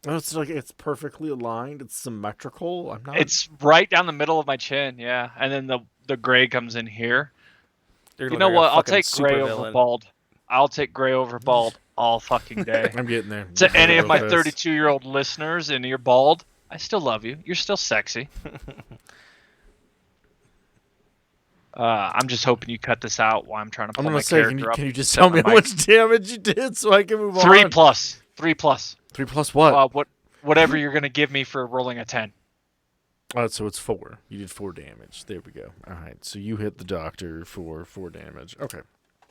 Oh, it's like it's perfectly aligned. It's symmetrical. I'm not. it's right down the middle of my chin, yeah, and then the gray comes in here. You're You know looking like what? a I'll fucking take gray over supervillain. bald. I'll take gray over bald all fucking day. I'm getting there. To any of my Real fast. 32-year-old listeners, and you're bald, I still love you. You're still sexy. I'm just hoping you cut this out while I'm trying to pull I'm my gonna say, character up. can you just set tell my me how mic. much damage you did so I can move on? 3 plus. 3 plus. 3 plus what? Whatever you're gonna give me for rolling a 10. So it's 4. You did 4 damage. There we go. All right. So you hit the doctor for 4 damage. Okay.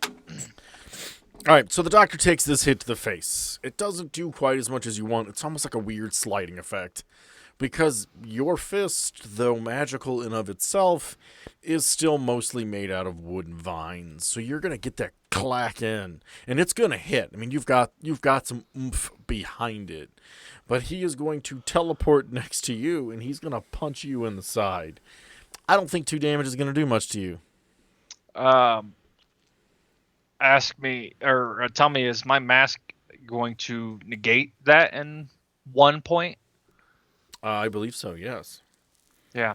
All right. So the doctor takes this hit to the face. It doesn't do quite as much as you want. It's almost like a weird sliding effect. Because your fist, though magical in of itself, is still mostly made out of wooden vines. So you're gonna get that clack in, and it's gonna hit. I mean, you've got some oomph behind it, but he is going to teleport next to you, and he's gonna punch you in the side. I don't think 2 damage is gonna do much to you. Ask me or tell me, is my mask going to negate that in 1 point? I believe so. Yes. Yeah.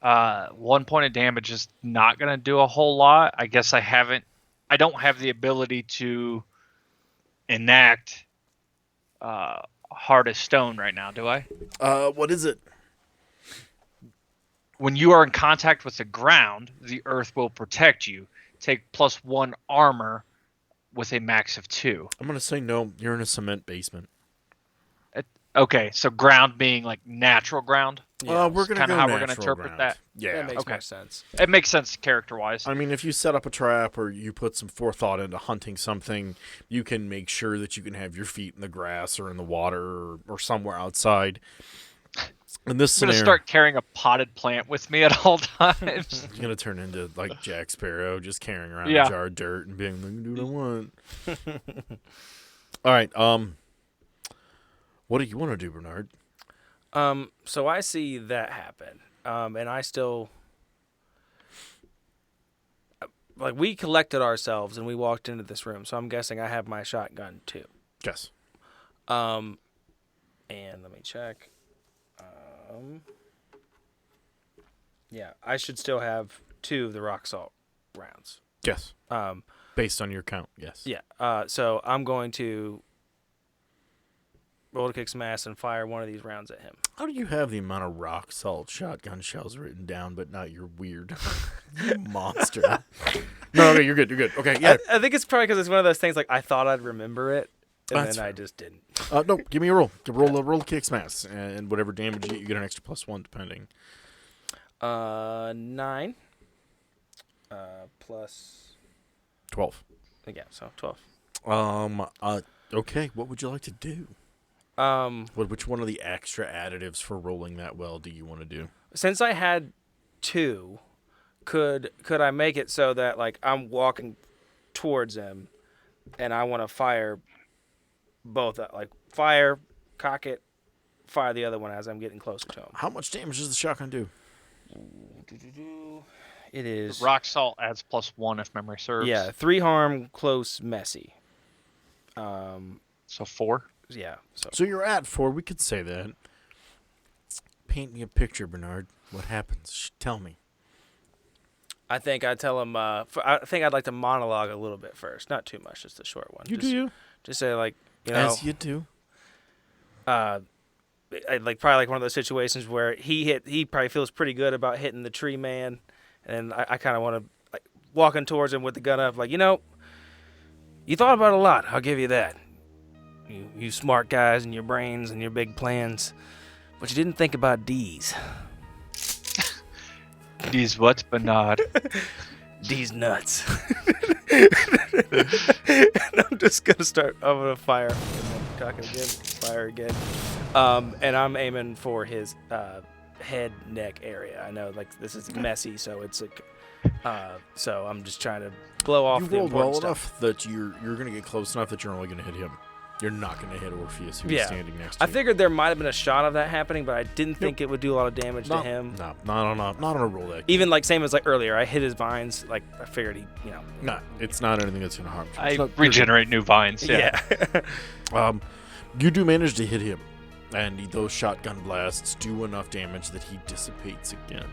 1 point of damage is not going to do a whole lot. I guess I don't have the ability to enact Heart of Stone right now, do I? What is it? When you are in contact with the ground, the earth will protect you. Take +1 armor with a max of 2. I'm gonna say no. You're in a cement basement. Okay, so ground being like natural ground. We're gonna kinda go how we're gonna natural interpret ground. that. Yeah. That makes okay. more sense. It makes sense character-wise. I mean, if you set up a trap or you put some forethought into hunting something, you can make sure that you can have your feet in the grass or in the water or somewhere outside. In this I'm gonna scenario, start carrying a potted plant with me at all times. he's gonna turn into like Jack Sparrow, just carrying around Yeah. a jar of dirt and being like, "Do what I want." All right. What do you want to do, Bernard? So I see that happen, and I still like we collected ourselves and we walked into this room. So I'm guessing I have my shotgun too. Yes. And let me check. Yeah, I should still have 2 of the rock salt rounds. Yes. Um, Based on your count, yes. yeah. So I'm going to roll to kick some ass and fire one of these rounds at him. How do you have the amount of rock salt shotgun shells written down, but not your weird you monster? No, okay, you're good. You're good. Okay, yeah. I think it's probably because it's one of those things like I thought I'd remember it, and That's then I fair. just didn't. No, give me a roll. Roll kick smash, and whatever damage you get an extra +1 depending. 9 plus 12. yeah, so 12. Okay. What would you like to do? Which one of the extra additives for rolling that well do you want to do? Since I had 2, could I make it so that like I'm walking towards him, and I want to fire both, like fire, cock it, fire the other one as I'm getting closer to him. How much damage does the shotgun do? It is Rock salt adds +1 if memory serves. yeah, 3 harm, close, messy. So 4. Yeah. So you're at 4. We could say that. Paint me a picture, Bernard. What happens? Tell me. I think I tell him. I think I'd like to monologue a little bit first, not too much, just a short one. Just say like, you know, As you do. like probably like one of those situations where he probably feels pretty good about hitting the tree man, and I kind of want to like walking towards him with the gun up, like, you know, you thought about it a lot. I'll give you that. You smart guys and your brains and your big plans, but you didn't think about D's. These what, Bernard? D's nuts. And I'm just gonna start. I'm gonna fire. I'm talking again. Fire again. And I'm aiming for his head, neck area. I know, like this is messy, so it's like. So I'm just trying to blow off You the rolled well important stuff. enough that you're gonna get close enough that you're only gonna hit him. You're not gonna hit Orpheus, who's Yeah. standing next to I you. figured there might have been a shot of that happening, but I didn't think it would do a lot of damage to him. No, not on a roll that. Even like same as like earlier, I hit his vines. Like I figured he, you know. No, it's not anything that's gonna harm you. I It's not- regenerate new vines. Yeah. You do manage to hit him, and those shotgun blasts do enough damage that he dissipates again.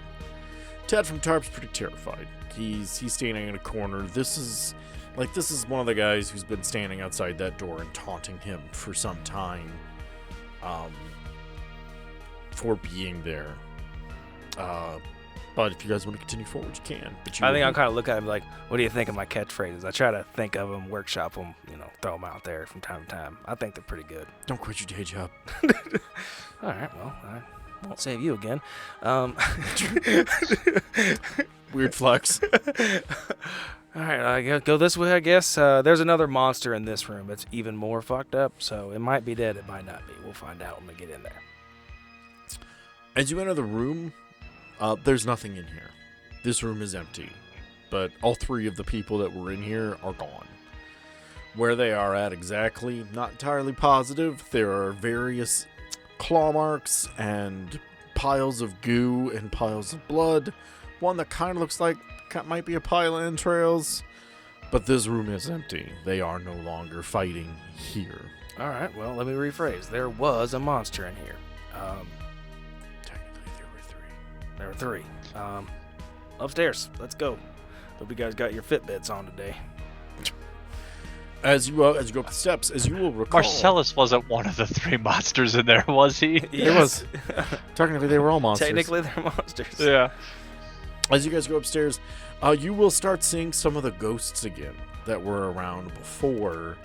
Ted from Tarp's pretty terrified. He's standing in a corner. This is one of the guys who's been standing outside that door and taunting him for some time, for being there. But if you guys want to continue forward, you can. But you I think I'll kind of look at him like, what do you think of my catchphrases? I try to think of them, workshop them, you know, throw them out there from time to time. I think they're pretty good. don't quit your day job. All right, well, I won't save you again. Weird flex. All right, I go this way, I guess. There's another monster in this room. It's even more fucked up, so it might be dead. It might not be. We'll find out when we get in there. As you enter the room, there's nothing in here. This room is empty, but all 3 of the people that were in here are gone. Where they are at exactly, not entirely positive. There are various claw marks and piles of goo and piles of blood. One that kind of looks like might be a pile of entrails, but this room is empty. They are no longer fighting here. All right, well, let me rephrase. There was a monster in here. Technically, there were 3. There were 3. Upstairs. Let's go. Hope you guys got your Fitbits on today. As you go up the steps, as you will recall, Marcellus wasn't one of the 3 monsters in there, was he? It was. Technically, they were all monsters. Technically, they're monsters. Yeah. As you guys go upstairs, you will start seeing some of the ghosts again that were around before.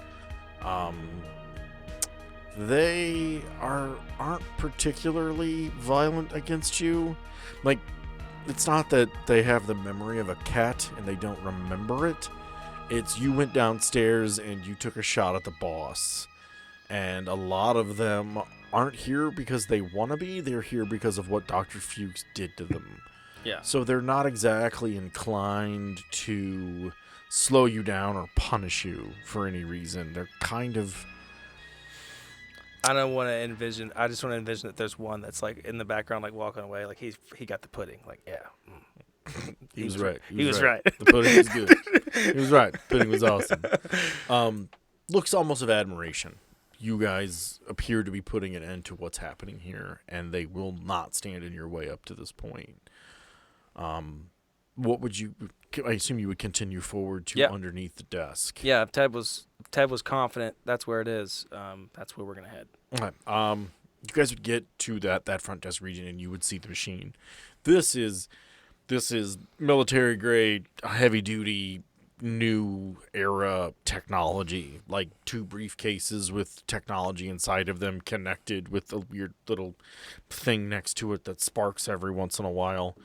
They aren't particularly violent against you. Like, it's not that they have the memory of a cat and they don't remember it. It's you went downstairs and you took a shot at the boss. And a lot of them aren't here because they want to be. They're here because of what Dr. Fuchs did to them. Yeah. So they're not exactly inclined to slow you down or punish you for any reason. They're kind of... I don't want to envision. I just want to envision that there's one that's like in the background, like walking away, like he got the pudding. Like, yeah. He was right. He was right. The pudding was good. He was right. The pudding was awesome. Looks almost of admiration. You guys appear to be putting an end to what's happening here, and they will not stand in your way up to this point. What would you... I assume you would continue forward to underneath the desk. Yeah, if Ted was confident, that's where it is. That's where we're gonna head. Okay. You guys would get to that front desk region, and you would see the machine. This is military grade, heavy duty, new era technology. Like 2 briefcases with technology inside of them, connected with a weird little thing next to it that sparks every once in a while.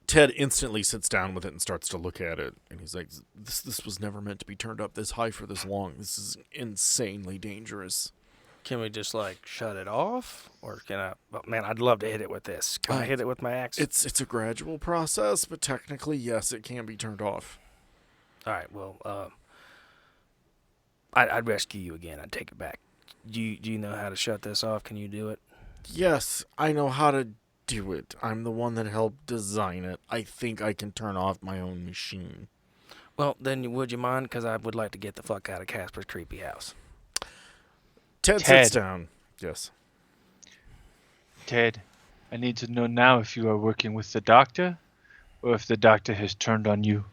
Ted instantly sits down with it and starts to look at it, and he's like, this was never meant to be turned up this high for this long. This is insanely dangerous. Can we just like shut it off, or can I? Oh, man, I'd love to hit it with this. Can I hit it with my axe? It's a gradual process, but technically, yes, it can be turned off. All right. Well, I'd rescue you again. I'd take it back. Do you know how to shut this off? Can you do it? Yes, I know how to do it. I'm the one that helped design it. I think I can turn off my own machine. Well, then would you mind? Because I would like to get the fuck out of Casper's creepy house. Ted sits down. Yes. Ted, I need to know now if you are working with the doctor or if the doctor has turned on you.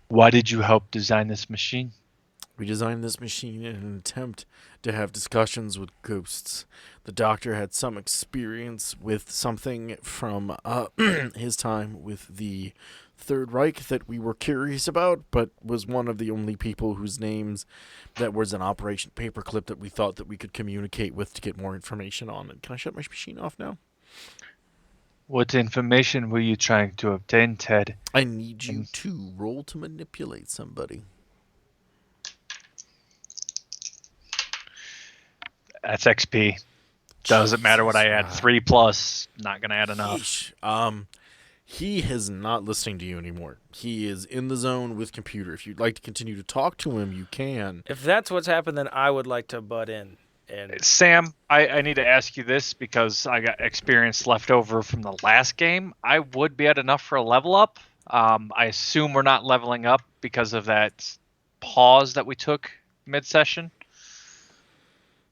Why did you help design this machine? We designed this machine in an attempt to have discussions with ghosts. The doctor had some experience with something from his time with the Third Reich that we were curious about, but was one of the only people whose names that was an Operation Paperclip that we thought that we could communicate with to get more information on. And can I shut my machine off now? What information were you trying to obtain, Ted? I need you to roll to manipulate somebody. That's XP. Doesn't matter what I add. 3+, not going to add enough. Yeesh. He is not listening to you anymore. He is in the zone with computer. If you'd like to continue to talk to him, you can. If that's what's happened, then I would like to butt in. And Sam, I need to ask you this because I got experience left over from the last game. I would be at enough for a level up. I assume we're not leveling up because of that pause that we took mid-session.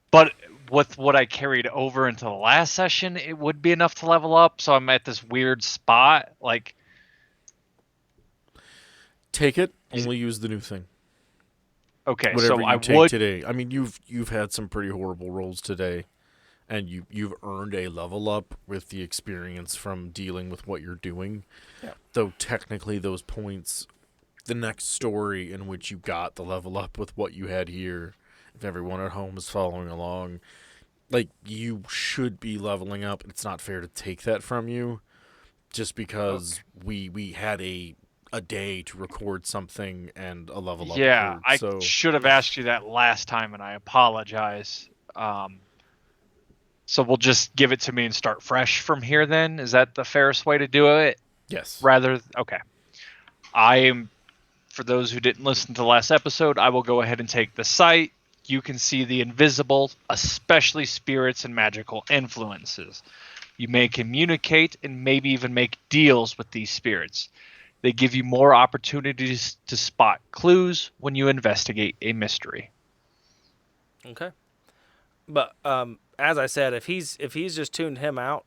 But with what I carried over into the last session, it would be enough to level up. So I'm at this weird spot. Like, take it. Only use the new thing. Okay, whatever so you I take would today. I mean, you've had some pretty horrible rolls today, and you've earned a level up with the experience from dealing with what you're doing. Yeah. Though technically, those points, the next story in which you got the level up with what you had here, if everyone at home is following along, like, you should be leveling up. It's not fair to take that from you, just because we had a day to record something and a level up. Yeah, occurred, I should have asked you that last time, and I apologize. So we'll just give it to me and start fresh from here then? Is that the fairest way to do it? Yes. Okay. For those who didn't listen to the last episode, I will go ahead and take the site. You can see the invisible, especially spirits and magical influences. You may communicate and maybe even make deals with these spirits. They give you more opportunities to spot clues when you investigate a mystery. Okay. But as I said, if he's just tuned him out,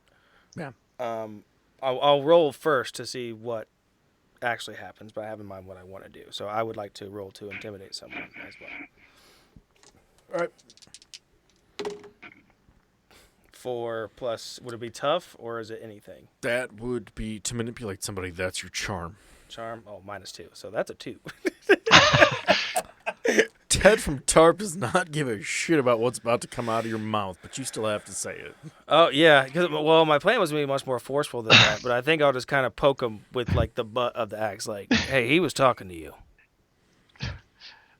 yeah. I'll roll first to see what actually happens, but I have in mind what I want to do. So I would like to roll to intimidate someone as well. All right. 4 plus, would it be tough or is it anything? That would be to manipulate somebody. That's your charm. Charm? Oh, -2. So that's a 2. Ted from TARP does not give a shit about what's about to come out of your mouth, but you still have to say it. Oh, yeah. Well, my plan was to be much more forceful than that, but I think I'll just kind of poke him with, like, the butt of the axe. Like, hey, he was talking to you.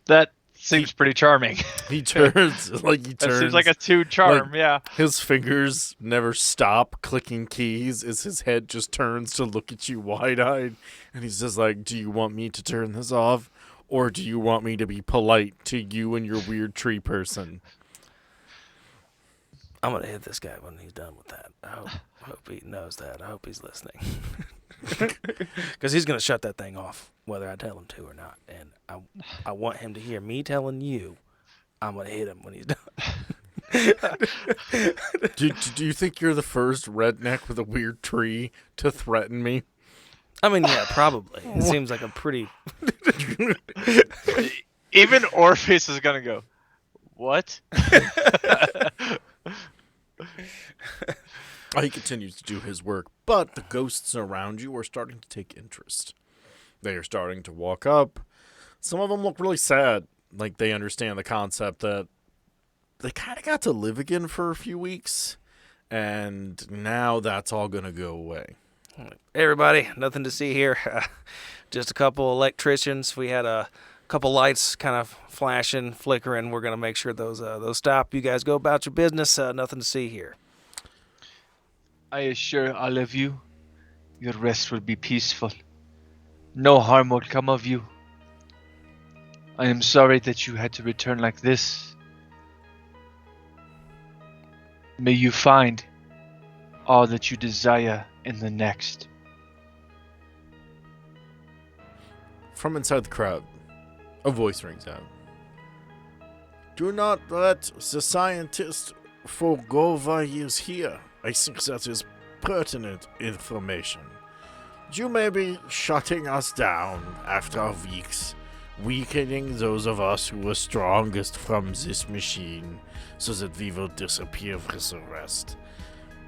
That Seems pretty charming. He turns That seems like a 2 charm. like- yeah. his fingers never stop clicking keys as his head just turns to look at you wide-eyed, and he's just like, do you want me to turn this off, or do you want me to be polite to you and your weird tree person? I'm gonna hit this guy when he's done with that. I hope he knows that. I hope he's listening. Because he's gonna shut that thing off, whether I tell him to or not. And I want him to hear me telling you, I'm gonna hit him when he's done. Do you think you're the first redneck with a weird tree to threaten me? I mean, yeah, probably. It seems like a pretty. Even Orpheus is gonna go, what? He continues to do his work, but the ghosts around you are starting to take interest. They are starting to walk up. Some of them look really sad, like they understand the concept that they kind of got to live again for a few weeks, and now that's all going to go away. Hey, everybody, nothing to see here. Just a couple electricians. We had a couple lights kind of flashing, flickering. We're gonna make sure those stop. You guys go about your business. Nothing to see here. I assure all of you, your rest will be peaceful. No harm will come of you. I am sorry that you had to return like this. May you find all that you desire in the next. From inside the crowd, a voice rings out. Do not let the scientist forgo why he is here. I think that is pertinent information. You may be shutting us down after weeks, weakening those of us who are strongest from this machine, so that we will disappear with the rest.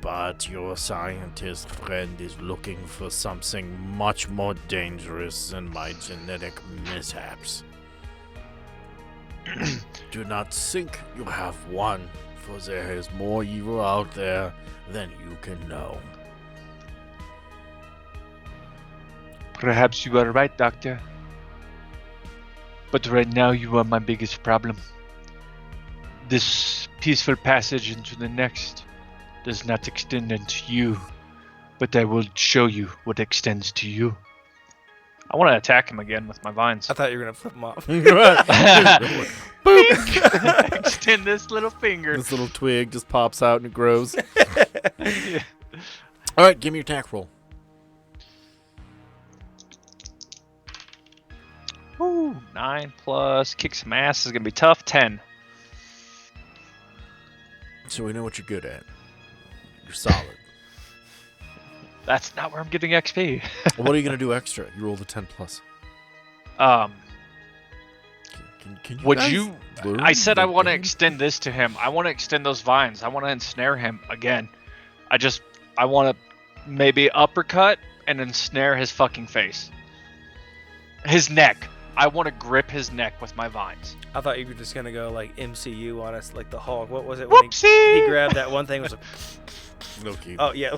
But your scientist friend is looking for something much more dangerous than my genetic mishaps. Do not think you have won, for there is more evil out there than you can know. Perhaps you are right, Doctor. But right now you are my biggest problem. This peaceful passage into the next does not extend into you, but I will show you what extends to you. I want to attack him again with my vines. I thought you were gonna flip them off. Extend this little finger. This little twig just pops out and it grows. Yeah. All right, give me your attack roll. Woo, 9 plus kick some ass is gonna be tough. 10. So we know what you're good at. You're solid. That's not where I'm getting XP. What are you going to do extra? You rolled a 10 plus. Um, Can would guys you? learn I said the I want to game? extend this to him. I want to extend those vines. I want to ensnare him again. I want to maybe uppercut and ensnare his fucking face. His neck. I want to grip his neck with my vines. I thought you were just gonna go like MCU on us, like the Hulk. What was it when Whoopsie! he grabbed that one thing? Was like, Loki. oh yeah.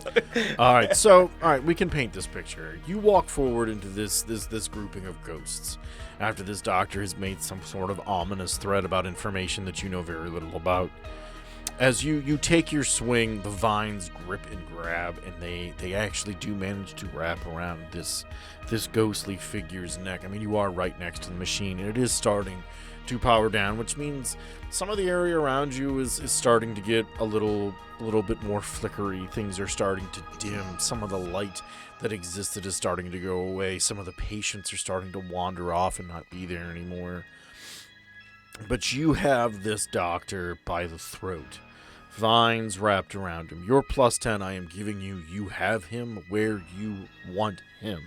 All right, so we can paint this picture. You walk forward into this grouping of ghosts after this doctor has made some sort of ominous threat about information that you know very little about. As you take your swing, the vines grip and grab, and they actually do manage to wrap around this ghostly figure's neck. I mean, you are right next to the machine, and it is starting to power down, which means some of the area around you is starting to get a little bit more flickery. Things are starting to dim. Some of the light that existed is starting to go away. Some of the patients are starting to wander off and not be there anymore. But you have this doctor by the throat. Vines wrapped around him. Your plus 10 I am giving you. You have him where you want him.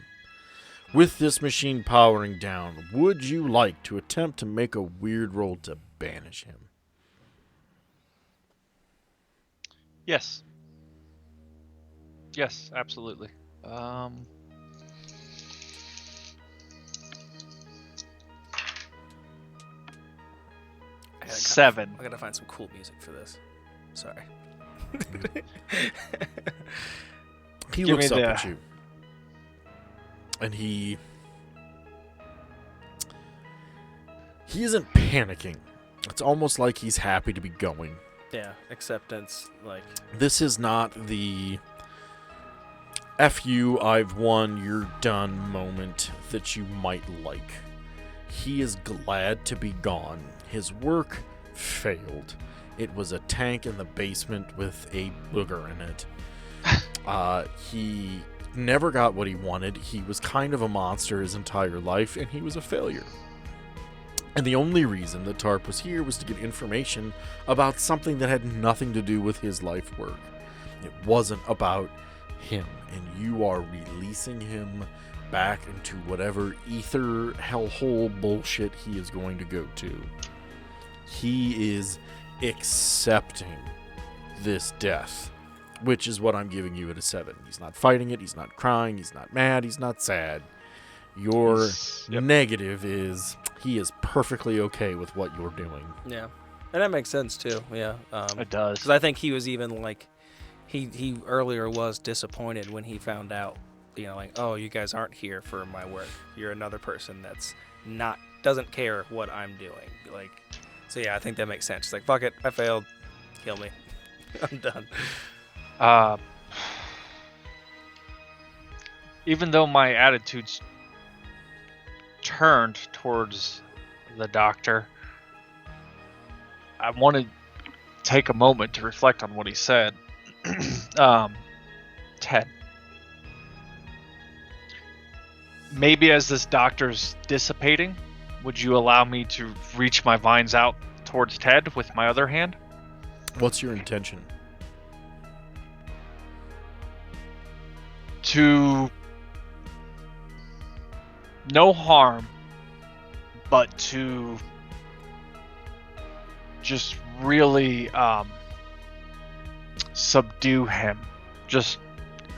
With this machine powering down, would you like to attempt to make a weird roll to banish him? Yes. Yes, absolutely. Seven. I gotta find some cool music for this. Sorry. He Give looks me up the- at you. And he He isn't panicking. It's almost like he's happy to be going. Yeah, acceptance, like... This is not the F you, I've won, you're done moment that you might like. He is glad to be gone. His work failed. It was a tank in the basement with a booger in it. He never got what he wanted. He was kind of a monster his entire life, and he was a failure. And the only reason that Tarp was here was to get information about something that had nothing to do with his life work. It wasn't about him, and you are releasing him back into whatever ether hellhole bullshit he is going to go to. He is accepting this death, which is what I'm giving you at a 7. He's not fighting it, he's not crying, he's not mad, he's not sad. Your negative is he is perfectly okay with what you're doing. Yeah. And that makes sense, too. Yeah. It does. Because I think he was even, like, he earlier was disappointed when he found out, you know, like, oh, you guys aren't here for my work. You're another person that's doesn't care what I'm doing. Like, so yeah, I think that makes sense. It's like, fuck it, I failed. Kill me. I'm done. Even though my attitude's turned towards the doctor, I want to take a moment to reflect on what he said. Ted, maybe as this doctor's dissipating, would you allow me to reach my vines out towards Ted with my other hand? What's your intention? To no harm, but to just really subdue him. Just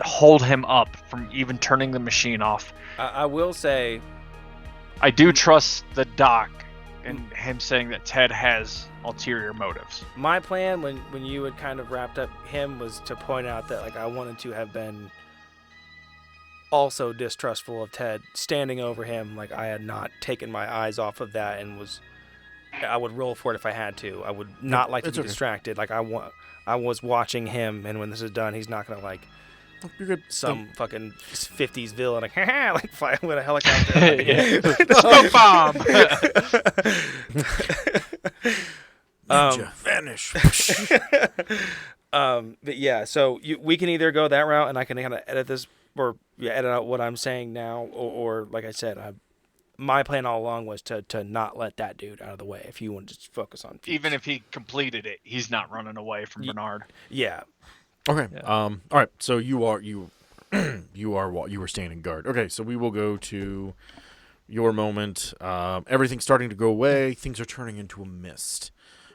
hold him up from even turning the machine off. I will say... I do trust the doc and him saying that Ted has ulterior motives. My plan when you had kind of wrapped up him was to point out that, like, I wanted to have been also distrustful of Ted, standing over him. Like, I had not taken my eyes off of that and I would roll for it if I had to. I would not like to be distracted. Like, I was watching him, and when this is done, he's not gonna, like, You're good. some fucking 50s villain, like, haha, like, fly with a helicopter. Smoke bomb! Ninja, vanish. But yeah, so we can either go that route, and I can kind of edit this, or edit out what I'm saying now, or like I said, my plan all along was to not let that dude out of the way. If you want to just focus on Fuchs. Even if he completed it, he's not running away from Bernard. Yeah. Okay. Yeah. All right. So you were standing guard. Okay. So we will go to your moment. Everything's starting to go away. Things are turning into a mist.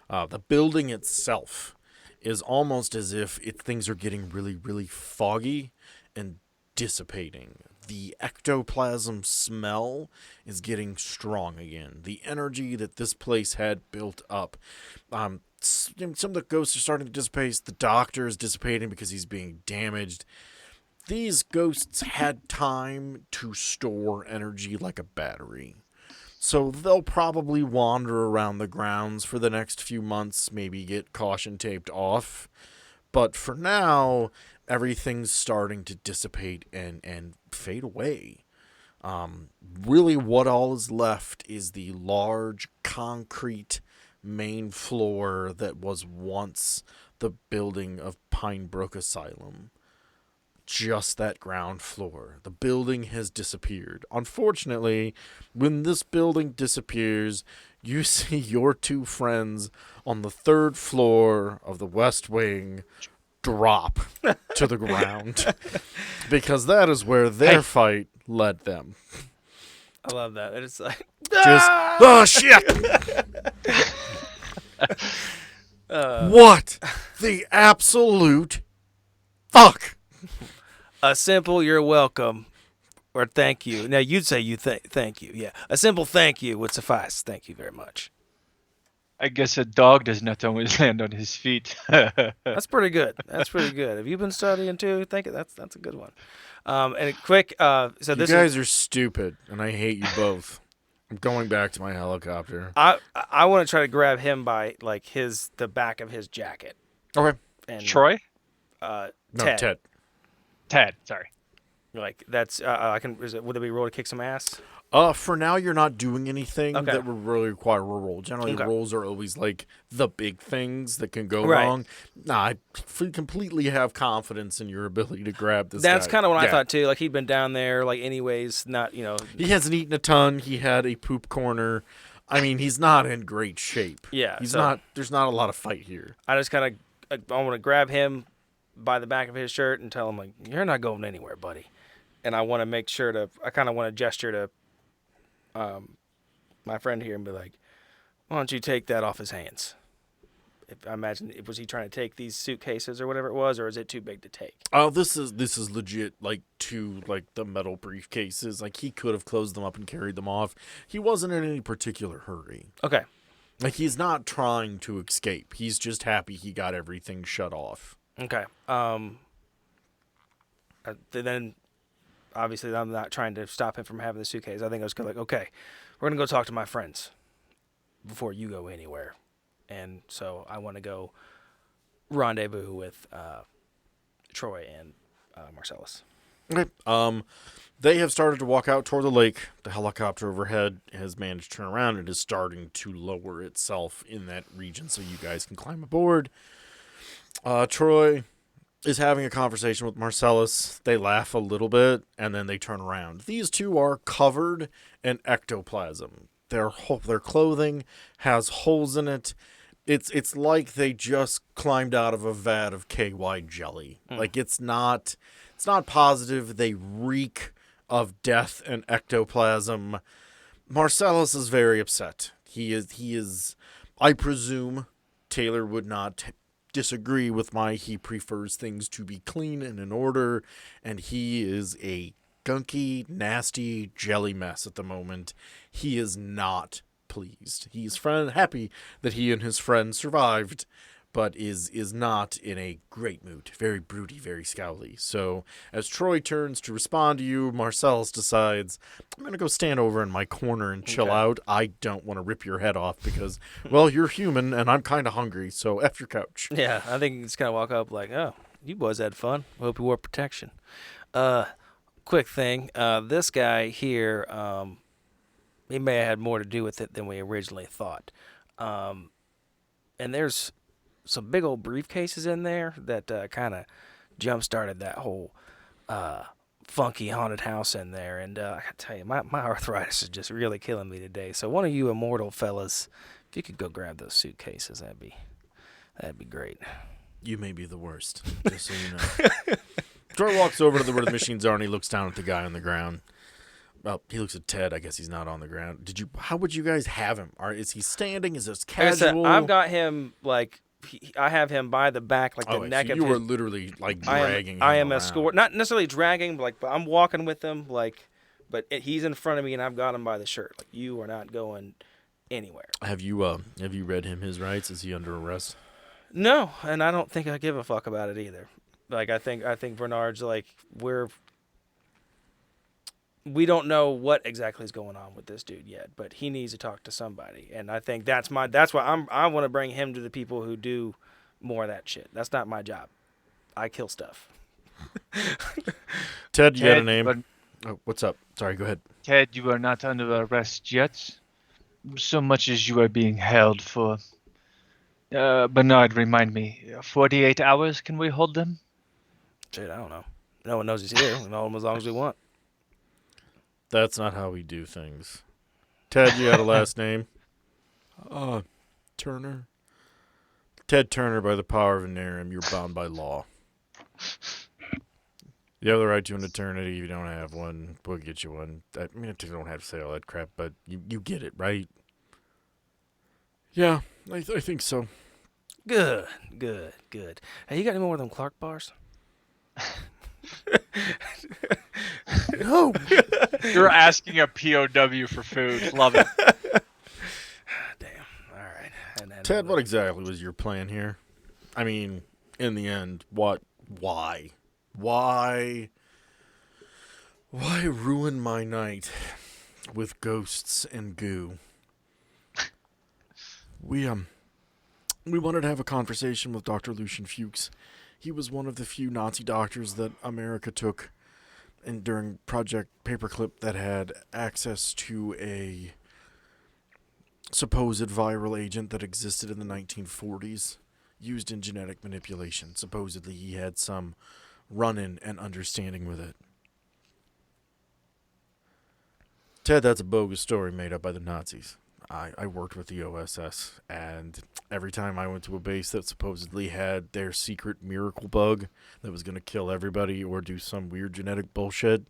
The building itself is almost as if things are getting really, really foggy and dissipating. The ectoplasm smell is strong again. The energy that this place had built up. Some of the ghosts are starting to dissipate. The doctor is dissipating because he's being damaged. These ghosts had time to store energy like a battery. So they'll probably wander around the grounds for the next few months, maybe get caution taped off. But for now, everything's starting to dissipate and fade away. Really what all is left is the large concrete main floor that was once the building of Pinebrook Asylum. Just that ground floor. The building has disappeared. Unfortunately, when this building disappears, you see your two friends on the 3rd floor of the West Wing drop to the ground. Because that is where their fight led them. I love that. It's like... Oh, shit! What the absolute fuck? A simple "you're welcome" or "thank you." Now you'd say thank you. Yeah, a simple "thank you" would suffice. Thank you very much. I guess a dog does not always land on his feet. That's pretty good. That's pretty good. Have you been studying too? That's a good one. And a quick. So you this guys are stupid, and I hate you both. I'm going back to my helicopter. I want to try to grab him by like the back of his jacket. Okay. And Troy? No, Ted. Ted. Ted, sorry. Like that's I can. Would it be roll to kick some ass? For now, you're not doing anything Okay. that would really require a roll. Generally, Okay. rolls are always like the big things that can go Right. wrong. Nah, I completely have confidence in your ability to grab this That's guy. kind of what I Yeah. thought too. Like he'd been down there, like anyways, not He hasn't eaten a ton. He had a poop corner. I mean, he's not in great shape. Yeah, He's so- not. There's not a lot of fight here. I just kind of I want to grab him by the back of his shirt and tell him like you're not going anywhere, buddy. And I want to make sure to. I kind of want to gesture to my friend here and be like, why don't you take that off his hands? I imagine, was he trying to take these suitcases or whatever it was, or is it too big to take? Oh, this is legit. Like the metal briefcases. Like he could have closed them up and carried them off. He wasn't in any particular hurry. Okay. Like he's not trying to escape. He's just happy he got everything shut off. Okay. Then, obviously, I'm not trying to stop him from having the suitcase. I think I was kind of like, okay, we're gonna go talk to my friends before you go anywhere, and so I want to go rendezvous with Troy and Marcellus. Okay. They have started to walk out toward the lake. The helicopter overhead has managed to turn around and is starting to lower itself in that region so you guys can climb aboard. Troy is having a conversation with Marcellus. They laugh a little bit and then they turn around. These two are covered in ectoplasm. Their clothing has holes in it. It's like they just climbed out of a vat of KY jelly. Like it's not positive. They reek of death and ectoplasm. Marcellus is very upset. He is I presume Taylor would not disagree with he prefers things to be clean and in order, and he is a gunky, nasty jelly mess at the moment. He is not pleased. He is happy that he and his friend survived, but is not in a great mood. Very broody, very scowly. So as Troy turns to respond to you, Marcellus decides, I'm going to go stand over in my corner and chill out. I don't want to rip your head off because, well, you're human and I'm kind of hungry, so F your couch. Yeah, I think he's kind of walk up like, oh, you boys had fun. Hope you wore protection. Quick thing, this guy here, he may have had more to do with it than we originally thought. And there's some big old briefcases in there that kind of jump-started that whole funky haunted house in there. And I gotta tell you, my arthritis is just really killing me today. So one of you immortal fellas, if you could go grab those suitcases, that'd be great. You may be the worst, just so you know. Troy walks over to where the machines are and he looks down at the guy on the ground. Well, he looks at Ted. I guess he's not on the ground. How would you guys have him? Is he standing? Is this Like I said, casual? I've got him like I have him by the back, like the wait, neck so of you his. were literally like dragging him I am around. escort, not necessarily dragging, but I'm walking with him, like, but he's in front of me and I've got him by the shirt. Like you are not going anywhere. Have you read him his rights? Is he under arrest? No, and I don't think I give a fuck about it either. Like I think Bernard's like we don't know what exactly is going on with this dude yet, but he needs to talk to somebody, and I think that's why I want to bring him to the people who do more of that shit. That's not my job. I kill stuff. Ted, you got a Ted, name? but- Oh, what's up? Sorry, go ahead. Ted, you are not under arrest yet, so much as you are being held for. Bernard, remind me, 48 hours can we hold them? Shit, I don't know. No one knows he's here. We can hold him as long as we want. That's not how we do things. Ted, you got a last name? Turner. Ted Turner, by the power of Venerum, you're bound by law. You have the right to an eternity. If you don't have one, we'll get you one. I mean, I don't have to say all that crap, but you get it, right? Yeah, I think so. Good. Hey, you got any more of them Clark bars? No. You're asking a POW for food. Love it. Damn. All right. And then, Ted, what exactly was your plan here? I mean, in the end, what? Why? Why ruin my night? with ghosts and goo. We wanted to have a conversation with Dr. Lucian Fuchs. He was one of the few Nazi doctors that America took during Project Paperclip that had access to a supposed viral agent that existed in the 1940s, used in genetic manipulation. Supposedly he had some run-in and understanding with it. Ted, that's a bogus story made up by the Nazis. I worked with the OSS, and every time I went to a base that supposedly had their secret miracle bug that was going to kill everybody or do some weird genetic bullshit,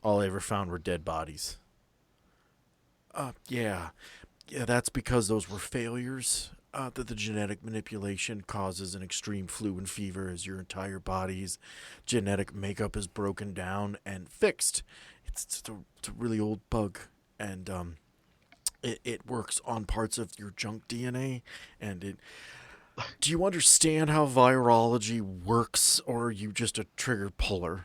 all I ever found were dead bodies. Yeah, that's because those were failures. That the genetic manipulation causes an extreme flu and fever as your entire body's genetic makeup is broken down and fixed. It's a really old bug, and it works on parts of your junk DNA, and it... Do you understand how virology works, or are you just a trigger puller?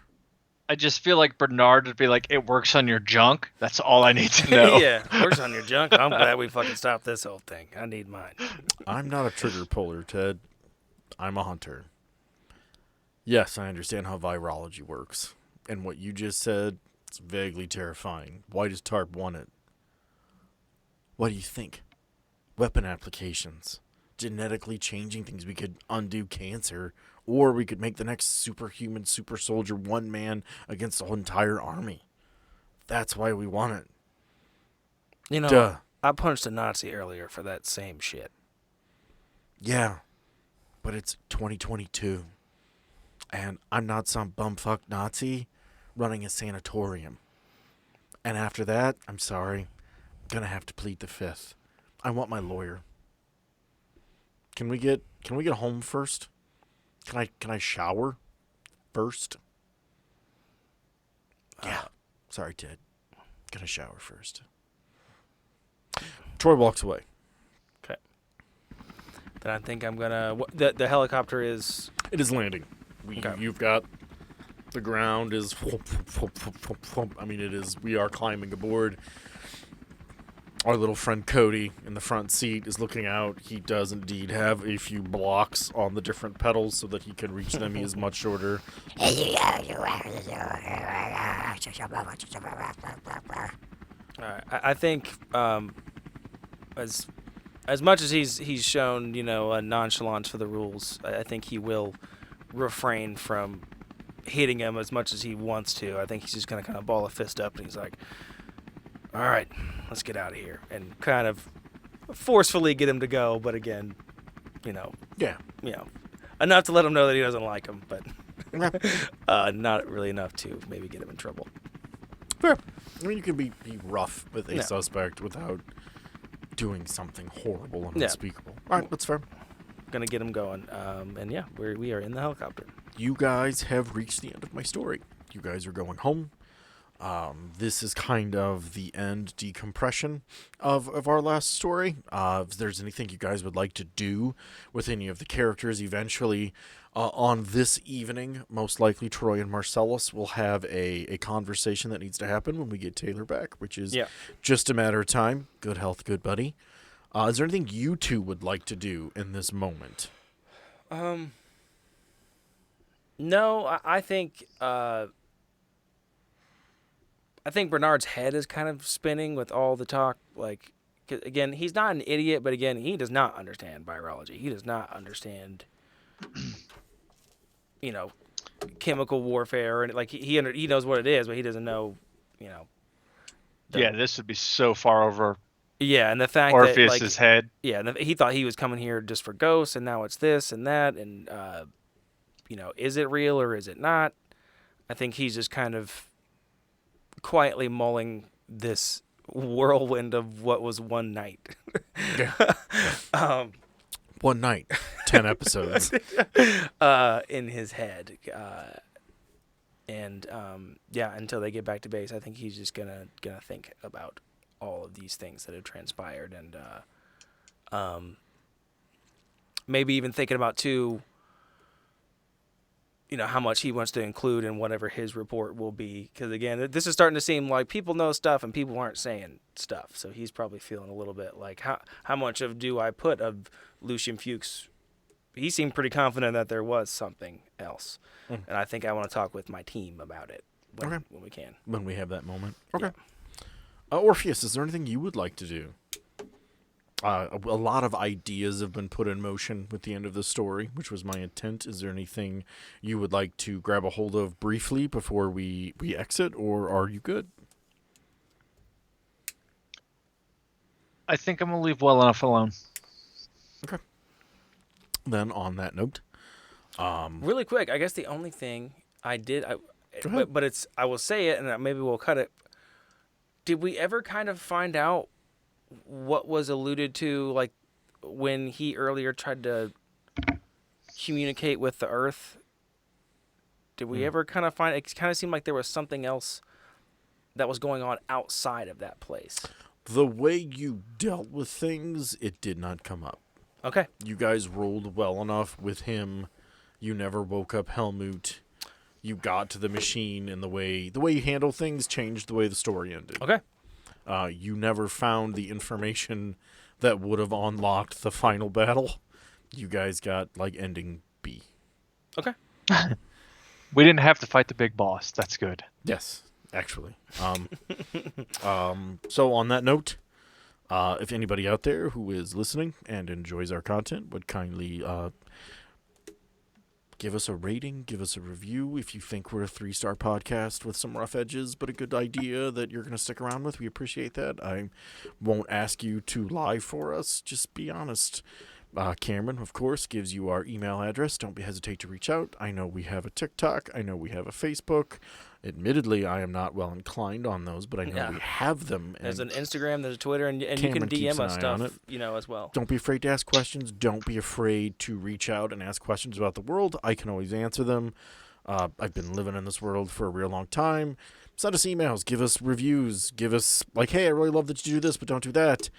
I just feel like Bernard would be like, it works on your junk. That's all I need to know. Yeah, works on your junk. I'm glad we fucking stopped this whole thing. I need mine. I'm not a trigger puller, Ted. I'm a hunter. Yes, I understand how virology works. And what you just said, it's vaguely terrifying. Why does TARP want it? What do you think? Weapon applications. Genetically changing things. We could undo cancer. Or we could make the next superhuman super soldier one man against the whole entire army. That's why we want it. You know, Duh. I punched a Nazi earlier for that same shit. Yeah. But it's 2022. And I'm not some bumfuck Nazi running a sanatorium. And after that, I'm sorry, I'm gonna have to plead the fifth. I want my lawyer. Can we get home first? Can I shower first? Yeah. Sorry, Ted. Gonna shower first. Troy walks away. Okay. Then I think I'm gonna... The helicopter is... It is landing. Okay. You've got... The ground is... I mean, it is... We are climbing aboard. Our little friend Cody in the front seat is looking out. He does indeed have a few blocks on the different pedals so that he can reach them. He is much shorter. I think as much as he's shown, you know, a nonchalance for the rules, I think he will refrain from hitting him as much as he wants to. I think he's just gonna kind of ball a fist up and he's like, all right, let's get out of here, and kind of forcefully get him to go. But again, Yeah. Enough to let him know that he doesn't like him, but not really enough to maybe get him in trouble. Fair. I mean, you can be rough with a Yeah. suspect without doing something horrible and Yeah. unspeakable. All right, that's fair. Gonna get him going, and yeah, we are in the helicopter. You guys have reached the end of my story. You guys are going home. This is kind of the end decompression of our last story. If there's anything you guys would like to do with any of the characters eventually, on this evening, most likely Troy and Marcellus will have a conversation that needs to happen when we get Taylor back, which is just a matter of time. Good health, good buddy. Is there anything you two would like to do in this moment? No, I think Bernard's head is kind of spinning with all the talk. Like, 'cause again, he's not an idiot, but again, he does not understand virology. He does not understand, chemical warfare, and like he knows what it is, but he doesn't know, Yeah, this would be so far over Yeah, and the fact Orpheus's that head. Yeah, and he thought he was coming here just for ghosts, and now it's this and that, and is it real or is it not? I think he's just kind of quietly mulling this whirlwind of what was one night. One night, 10 episodes. In his head. Until they get back to base, I think he's just gonna think about all of these things that have transpired, and maybe even thinking about too, how much he wants to include in whatever his report will be. Because again, this is starting to seem like people know stuff and people aren't saying stuff. So he's probably feeling a little bit like, how much do I put of Lucian Fuchs? He seemed pretty confident that there was something else. And I think I want to talk with my team about it when we can. When we have that moment. Okay. Orpheus, is there anything you would like to do? A lot of ideas have been put in motion with the end of the story, which was my intent. Is there anything you would like to grab a hold of briefly before we exit, or are you good? I think I'm going to leave well enough alone. Okay. Then on that note, really quick, I guess the only thing I did, Go ahead. but I will say it, and maybe we'll cut it. Did we ever kind of find out what was alluded to, like when he earlier tried to communicate with the Earth? Did we ever kind of find it? Kind of seemed like there was something else that was going on outside of that place. The way you dealt with things, it did not come up. Okay. You guys rolled well enough with him. You never woke up Helmut. You got to the machine, and the way you handle things changed the way the story ended. Okay. You never found the information that would have unlocked the final battle. You guys got, like, ending B. Okay. We didn't have to fight the big boss. That's good. Yes, actually. So on that note, if anybody out there who is listening and enjoys our content would kindly give us a rating, give us a review. If you think we're a 3-star podcast with some rough edges, but a good idea that you're going to stick around with, we appreciate that. I won't ask you to lie for us. Just be honest. Cameron, of course, gives you our email address. Don't hesitate to reach out. I know we have a TikTok. I know we have a Facebook. Admittedly, I am not well inclined on those, but I know we have them. There's an Instagram, there's a Twitter, and you can DM us stuff, as well. Don't be afraid to ask questions. Don't be afraid to reach out and ask questions about the world. I can always answer them. I've been living in this world for a real long time. Send us emails. Give us reviews. Give us, like, hey, I really love that you do this, but don't do that.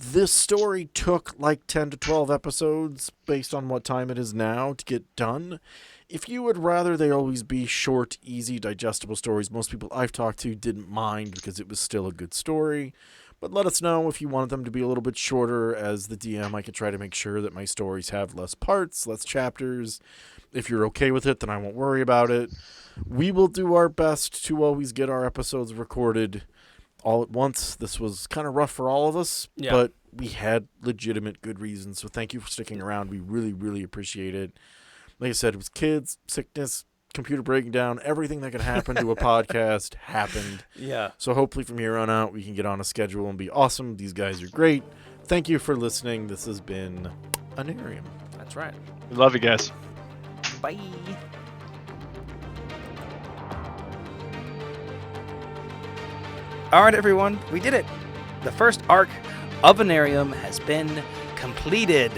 This story took like 10 to 12 episodes based on what time it is now to get done. If you would rather they always be short, easy, digestible stories, most people I've talked to didn't mind because it was still a good story. But let us know if you wanted them to be a little bit shorter. As the DM, I can try to make sure that my stories have less parts, less chapters. If you're okay with it, then I won't worry about it. We will do our best to always get our episodes recorded all at once. This was kind of rough for all of us, but we had legitimate good reasons. So thank you for sticking around. We really, really appreciate it. Like I said, it was kids, sickness, computer breaking down, everything that could happen to a podcast happened. Yeah. So hopefully from here on out, we can get on a schedule and be awesome. These guys are great. Thank you for listening. This has been Anarium. That's right. We love you guys. Bye. All right, everyone, we did it. The first arc of Anarium has been completed.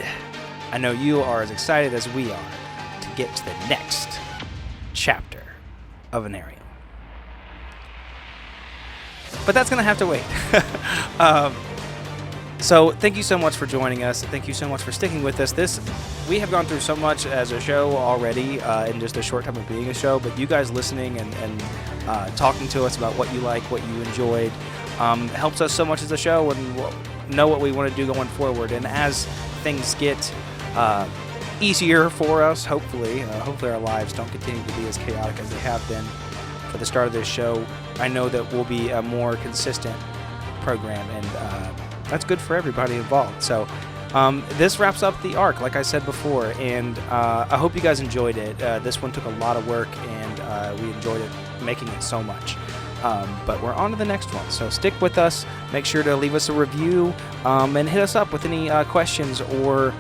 I know you are as excited as we are to get to the next chapter of Anarium. But that's going to have to wait. So thank you so much for joining us. Thank you so much for sticking with us. We have gone through so much as a show already in just a short time of being a show, but you guys listening and talking to us about what you like, what you enjoyed, helps us so much as a show and know what we want to do going forward. And as things get easier for us, hopefully our lives don't continue to be as chaotic as they have been for the start of this show, I know that we'll be a more consistent program, and that's good for everybody involved. So this wraps up the arc, like I said before, and I hope you guys enjoyed it. This one took a lot of work, and we enjoyed it, making it so much. But we're on to the next one, so stick with us. Make sure to leave us a review and hit us up with any questions, or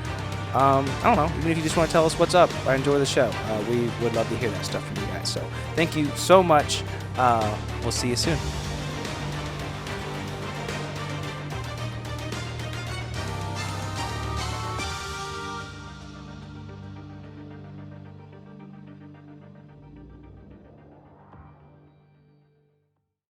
I don't know, even if you just want to tell us what's up. I enjoy the show. We would love to hear that stuff from you guys. So thank you so much. We'll see you soon.